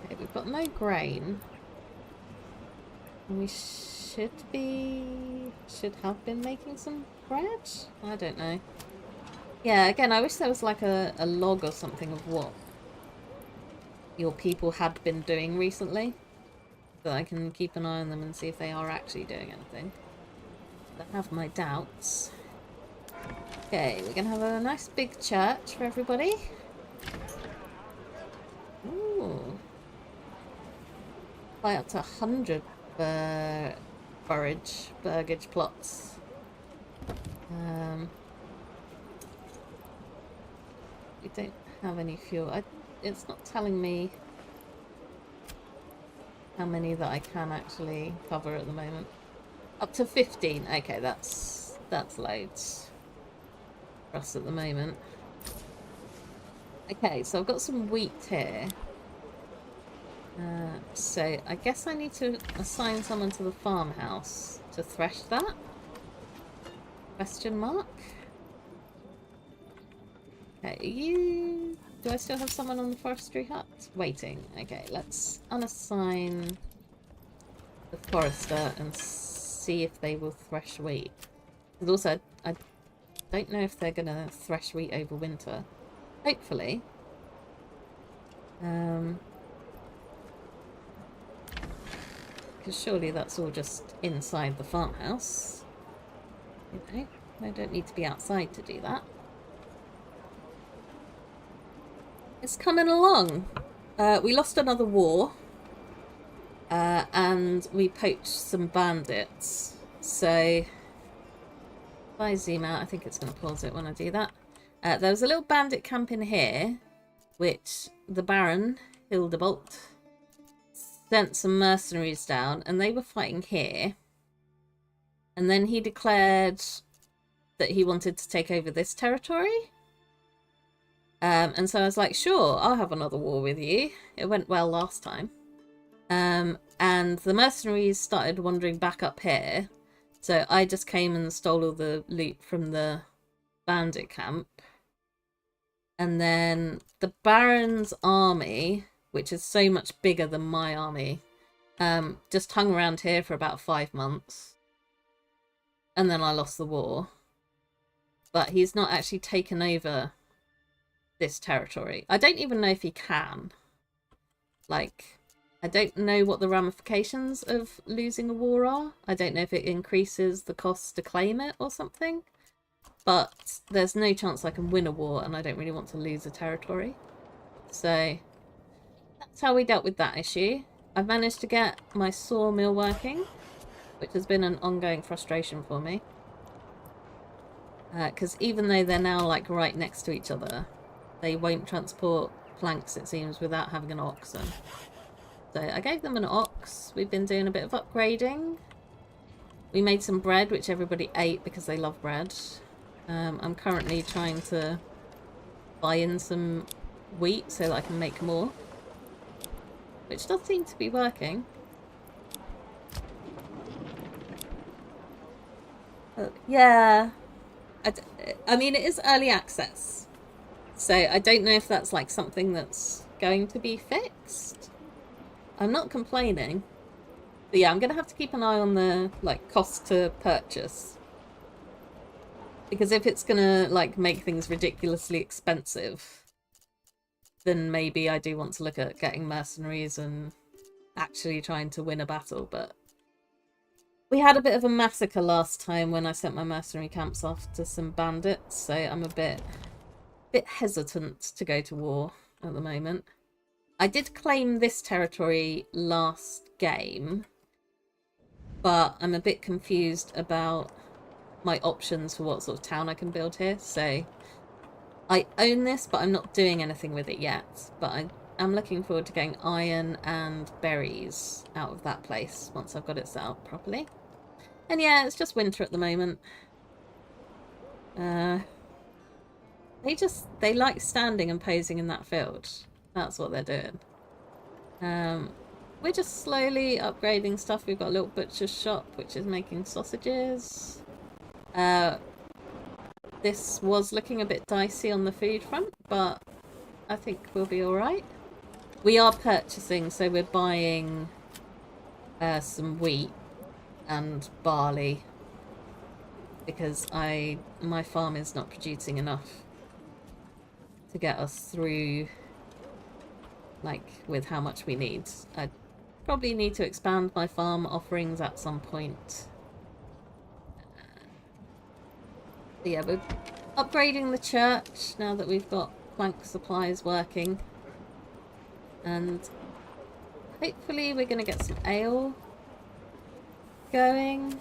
Okay, we've got no grain. And we should have been making some bread? I don't know. Yeah, again, I wish there was like a log or something of what your people had been doing recently, so that I can keep an eye on them and see if they are actually doing anything. I have my doubts. Okay, we're gonna have a nice big church for everybody. Ooh. Buy up to 100 burgage plots. We don't have any fuel. It's not telling me how many that I can actually cover at the moment. Up to 15. Okay, that's loads for us at the moment. Okay, so I've got some wheat here. So I guess I need to assign someone to the farmhouse to thresh that? Question mark? Okay, you... Do I still have someone on the forestry hut? Waiting. Okay, let's unassign the forester and see if they will thresh wheat. Because also, I don't know if they're going to thresh wheat over winter. Hopefully. Because surely that's all just inside the farmhouse. You know, they don't need to be outside to do that. It's coming along. We lost another war. And we poached some bandits. So, if I zoom out, I think it's going to pause it when I do that. There was a little bandit camp in here, which the Baron, Hildebolt, sent some mercenaries down, and they were fighting here. And then he declared that he wanted to take over this territory. And so I was like, sure, I'll have another war with you. It went well last time. And the mercenaries started wandering back up here. So I just came and stole all the loot from the bandit camp. And then the Baron's army, which is so much bigger than my army, just hung around here for about 5 months. And then I lost the war. But he's not actually taken over this territory. I don't even know if he can. Like, I don't know what the ramifications of losing a war are. I don't know if it increases the cost to claim it or something. But there's no chance I can win a war, and I don't really want to lose a territory. So that's how we dealt with that issue. I've managed to get my sawmill working, which has been an ongoing frustration for me. Because even though they're now like right next to each other, they won't transport planks, it seems, without having an ox. So I gave them an ox. We've been doing a bit of upgrading. We made some bread, which everybody ate because they love bread. I'm currently trying to buy in some wheat so that I can make more, which does seem to be working. Yeah, I mean, it is early access, so I don't know if that's like something that's going to be fixed. I'm not complaining, but yeah, I'm gonna have to keep an eye on the like cost to purchase, because if it's gonna like make things ridiculously expensive, then maybe I do want to look at getting mercenaries and actually trying to win a battle. But we had a bit of a massacre last time when I sent my mercenary camps off to some bandits, so I'm a bit hesitant to go to war at the moment. I did claim this territory last game, but I'm a bit confused about my options for what sort of town I can build here. So I own this, but I'm not doing anything with it yet. But I'm looking forward to getting iron and berries out of that place once I've got it set up properly. And yeah, it's just winter at the moment. They like standing and posing in that field. That's what they're doing. We're just slowly upgrading stuff. We've got a little butcher's shop which is making sausages. This was looking a bit dicey on the food front, but I think we'll be alright. We are purchasing, so we're buying some wheat and barley, because my farm is not producing enough to get us through, like, with how much we need. I probably need to expand my farm offerings at some point. But yeah, we're upgrading the church now that we've got plank supplies working, and hopefully we're going to get some ale going,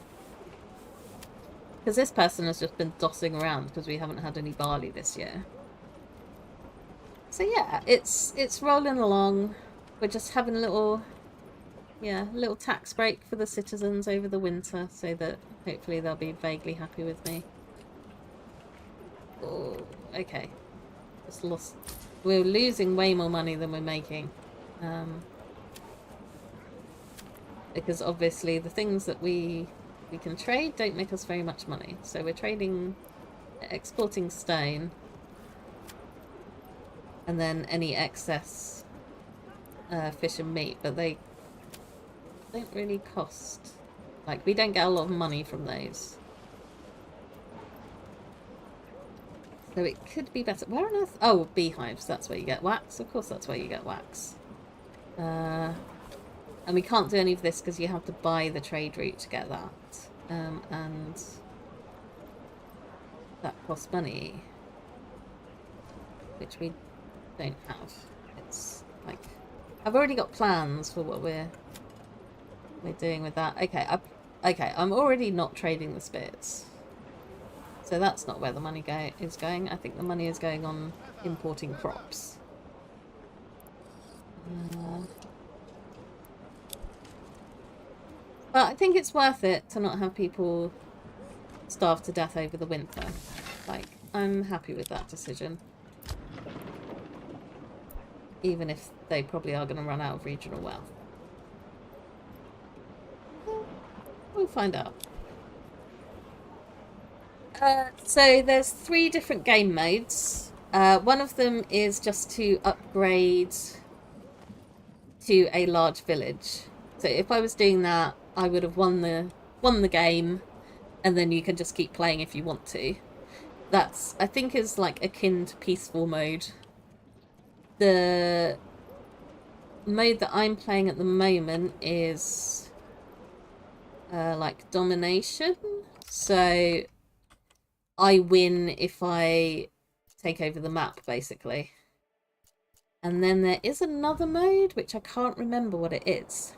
because this person has just been dossing around because we haven't had any barley this year. So yeah, it's rolling along. We're just having a little tax break for the citizens over the winter, so that hopefully they'll be vaguely happy with me. Oh, okay. Just lost. We're losing way more money than we're making. Because obviously the things that we can trade don't make us very much money. So we're exporting stone, and then any excess fish and meat, but they don't really cost. Like, we don't get a lot of money from those. So it could be better. Where on earth? Oh, beehives. That's where you get wax. Of course that's where you get wax. And we can't do any of this because you have to buy the trade route to get that. And that costs money. Which we don't have. It's like... I've already got plans for what we're doing with that. Okay, I'm already not trading the spirits. So that's not where the money is going. I think the money is going on importing crops. But I think it's worth it to not have people starve to death over the winter. Like, I'm happy with that decision. Even if they probably are going to run out of regional wealth. We'll find out. So there's 3 different game modes. One of them is just to upgrade to a large village. So if I was doing that, I would have won the game, and then you can just keep playing if you want to. That's, I think, is like akin to peaceful mode. The mode that I'm playing at the moment is like domination. So I win if I take over the map, basically. And then there is another mode, which I can't remember what it is.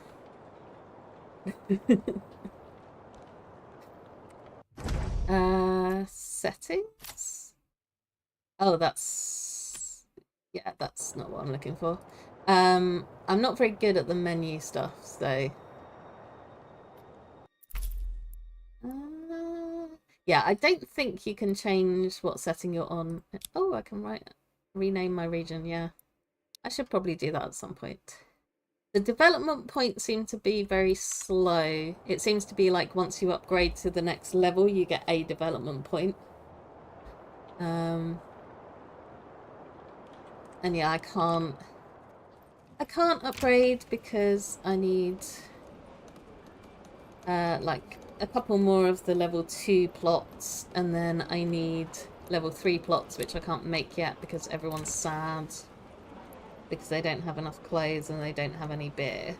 Settings? Oh, that's... Yeah, that's not what I'm looking for. I'm not very good at the menu stuff, so... yeah, I don't think you can change what setting you're on. Oh, I can rename my region, yeah. I should probably do that at some point. The development points seem to be very slow. It seems to be like once you upgrade to the next level, you get a development point. And yeah, I can't upgrade because I need like a couple more of the level 2 plots, and then I need level 3 plots, which I can't make yet because everyone's sad because they don't have enough clothes and they don't have any beer.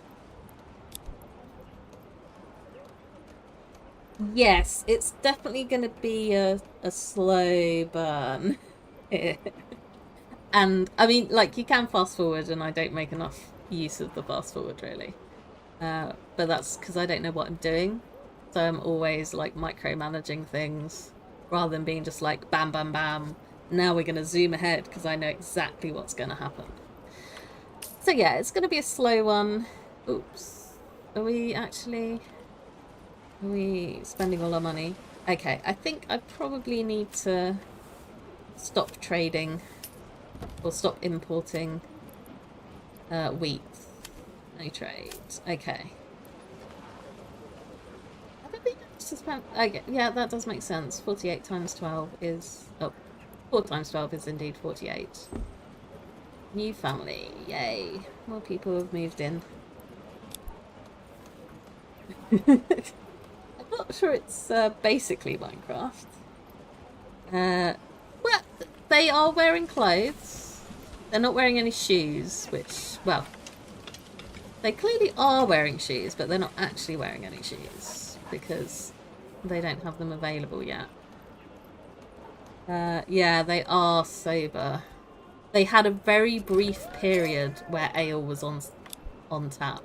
Yes, it's definitely going to be a slow burn. And I mean, like, you can fast forward, and I don't make enough use of the fast forward, really. But that's because I don't know what I'm doing. So I'm always like micromanaging things rather than being just like bam, bam, bam. Now we're going to zoom ahead because I know exactly what's going to happen. So yeah, it's going to be a slow one. Oops. Are we spending all our money? Okay, I think I probably need to stop trading or stop importing wheat. No trade. Okay. I don't think I just spent... Okay, yeah, that does make sense. 48 times 12 is... Oh, 4 times 12 is indeed 48. New family. Yay. More people have moved in. I'm not sure it's basically Minecraft. Well, they are wearing clothes. They're not wearing any shoes, which, well... They clearly are wearing shoes, but they're not actually wearing any shoes because they don't have them available yet. Yeah, they are sober. They had a very brief period where ale was on tap,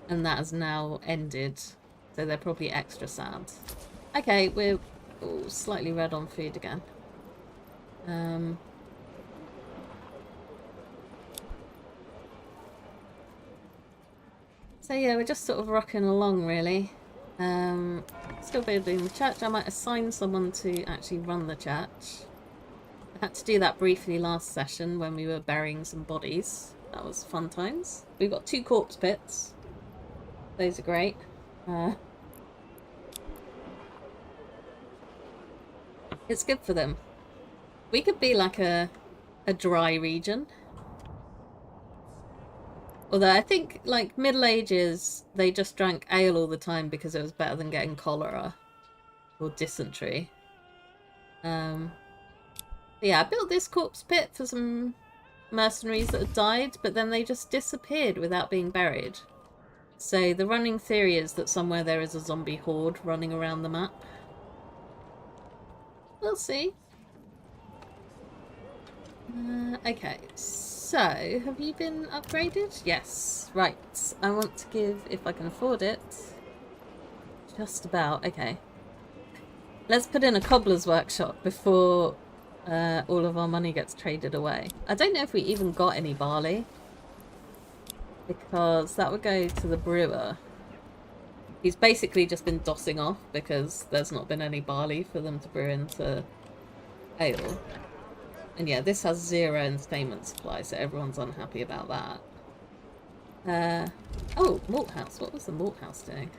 and that has now ended, so they're probably extra sad. Okay, we're slightly red on food again. So yeah, we're just sort of rocking along, really. Still building the church. I might assign someone to actually run the church. I had to do that briefly last session when we were burying some bodies. That was fun times. We've got 2 corpse pits. Those are great. It's good for them. We could be like a dry region. Although I think, like, Middle Ages, they just drank ale all the time because it was better than getting cholera or dysentery. Yeah, I built this corpse pit for some mercenaries that had died, but then they just disappeared without being buried. So the running theory is that somewhere there is a zombie horde running around the map. We'll see. Okay, so have you been upgraded? Yes. Right, I want to give, if I can afford it, just about. Okay. Let's put in a cobbler's workshop before all of our money gets traded away. I don't know if we even got any barley, because that would go to the brewer. He's basically just been dossing off because there's not been any barley for them to brew into ale. And yeah, this has 0 entertainment supply, so everyone's unhappy about that. Oh, malt house. What was the malt house doing?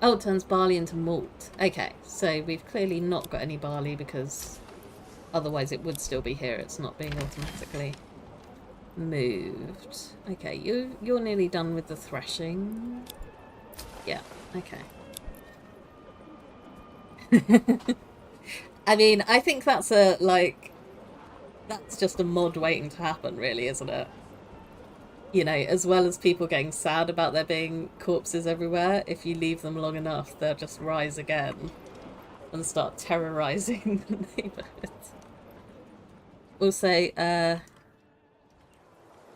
Oh, it turns barley into malt. Okay, so we've clearly not got any barley because otherwise it would still be here. It's not being automatically moved. Okay, you're nearly done with the threshing. Yeah, okay. I mean, I think that's that's just a mod waiting to happen, really, isn't it? You know, as well as people getting sad about there being corpses everywhere, if you leave them long enough, they'll just rise again and start terrorizing the neighborhood. Also,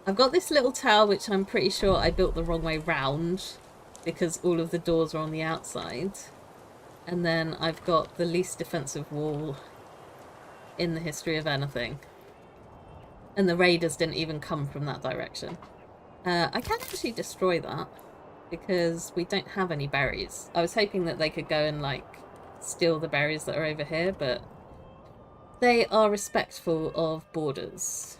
I've got this little tower which I'm pretty sure I built the wrong way round because all of the doors are on the outside. And then I've got the least defensive wall in the history of anything. And the raiders didn't even come from that direction. I can actually destroy that because we don't have any berries. I was hoping that they could go and, like, steal the berries that are over here, but they are respectful of borders.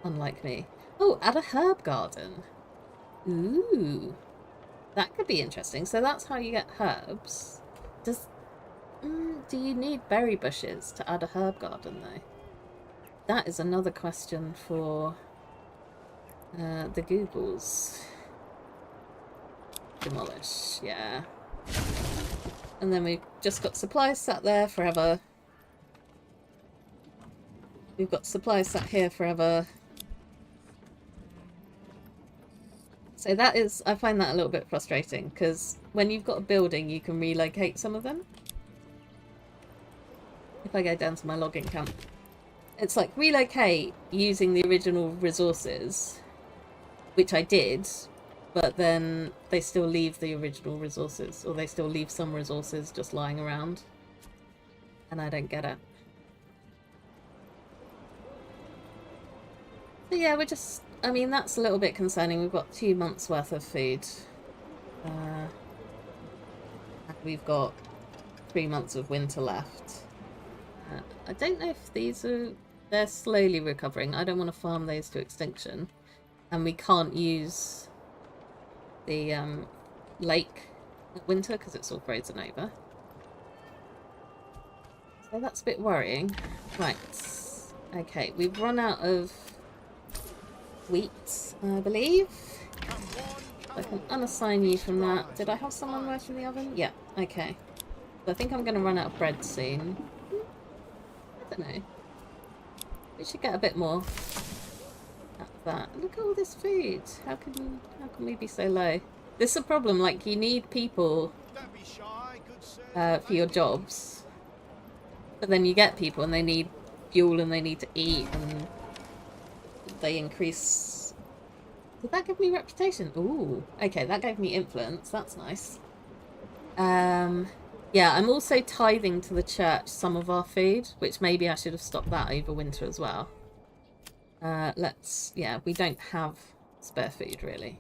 Unlike me. Oh, add a herb garden. Ooh. That could be interesting. So that's how you get herbs. Do you need berry bushes to add a herb garden, though? That is another question for the Googles. Demolish, yeah. And then we've just got supplies sat there forever. We've got supplies sat here forever. So that is, I find that a little bit frustrating, because when you've got a building, you can relocate some of them. If I go down to my logging camp, it's like relocate using the original resources, which I did, but then they still leave the original resources, or they still leave some resources just lying around, and I don't get it. But yeah, we're just, I mean, that's a little bit concerning. We've got 2 months worth of food. And we've got 3 months of winter left. I don't know if these are, they're slowly recovering. I don't want to farm those to extinction. And we can't use the lake at winter because it's all frozen over. So that's a bit worrying. Right. Okay, we've run out of wheat, I believe. I can unassign you from that. Did I have someone working in the oven? Yeah, okay. So I think I'm going to run out of bread soon. I don't know. We should get a bit more at that. Look at all this food. How can we be so low? This is a problem. Like, you need people for your jobs, but then you get people and they need fuel and they need to eat and they increase. Did that give me reputation? Ooh, okay, that gave me influence. That's nice. Yeah, I'm also tithing to the church some of our food, which maybe I should have stopped that over winter as well. Yeah, we don't have spare food, really.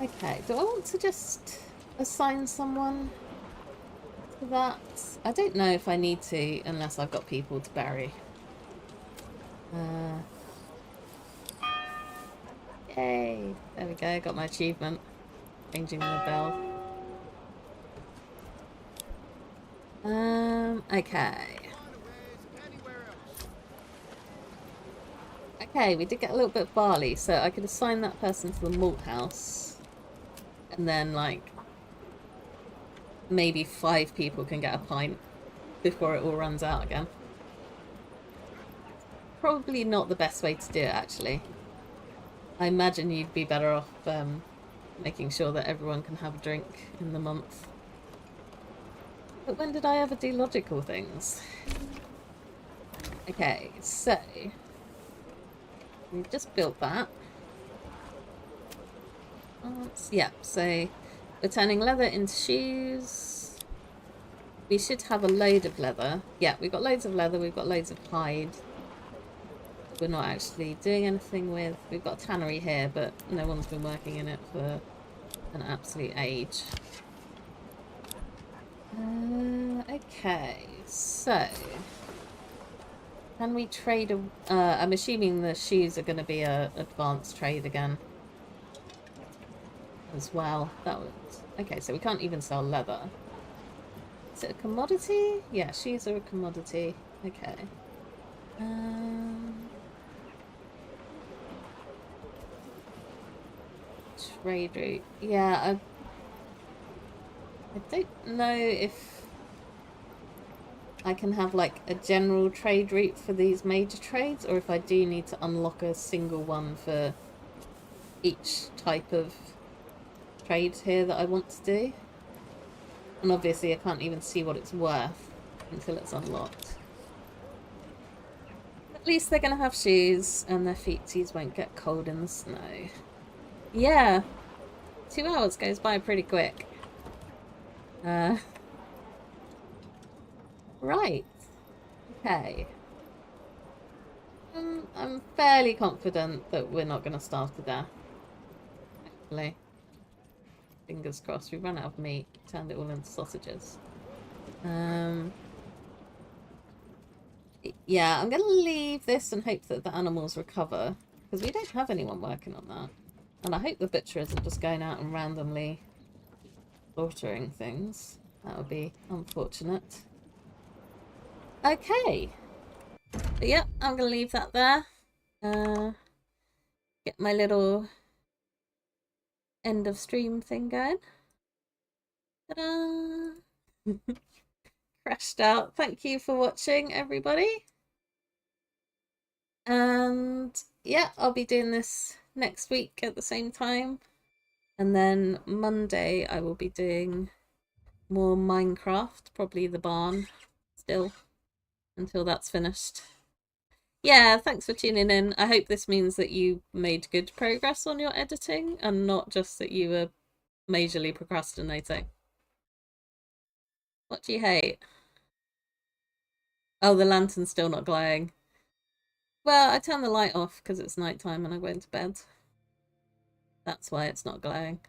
Okay, do I want to just assign someone to that? I don't know if I need to, unless I've got people to bury. Yay! There we go, got my achievement. Changing the bell. Okay. Okay, we did get a little bit of barley, so I could assign that person to the malt house. And then, like, maybe 5 people can get a pint before it all runs out again. Probably not the best way to do it, actually. I imagine you'd be better off making sure that everyone can have a drink in the month. But when did I ever do logical things? Okay, so we've just built that. Yeah, so we're turning leather into shoes. We should have a load of leather. Yeah, we've got loads of leather, we've got loads of hide. We're not actually doing anything with. We've got a tannery here, but no one's been working in it for an absolute age. Okay, so can we trade a... I'm assuming the shoes are going to be a advanced trade again as well. That would... Okay, so we can't even sell leather. Is it a commodity? Yeah, shoes are a commodity. Okay. Trade route. Yeah, I don't know if I can have like a general trade route for these major trades, or if I do need to unlock a single one for each type of trade here that I want to do. And obviously I can't even see what it's worth until it's unlocked. At least they're going to have shoes and their feetsies won't get cold in the snow. Yeah, 2 hours goes by pretty quick. Right. Okay. I'm fairly confident that we're not going to starve to death. Hopefully. Fingers crossed. We've run out of meat. Turned it all into sausages. Yeah, I'm going to leave this and hope that the animals recover. Because we don't have anyone working on that. And I hope the butcher isn't just going out and randomly slaughtering things. That would be unfortunate. Okay. But yeah, I'm going to leave that there. Get my little end of stream thing going. Ta-da! Crashed out. Thank you for watching, everybody. And yeah, I'll be doing this next week at the same time. And then Monday I will be doing more Minecraft, probably the barn still, until that's finished. Yeah, thanks for tuning in. I hope this means that you made good progress on your editing and not just that you were majorly procrastinating. What do you hate? Oh, the lantern's still not glowing. Well, I turned the light off because it's nighttime and I went to bed. That's why it's not glowing.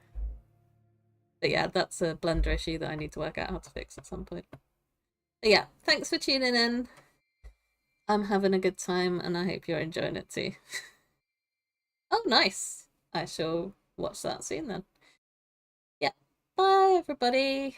But yeah, that's a Blender issue that I need to work out how to fix at some point. But yeah, thanks for tuning in. I'm having a good time and I hope you're enjoying it too. Oh, nice. I shall watch that soon then. Yeah, bye everybody.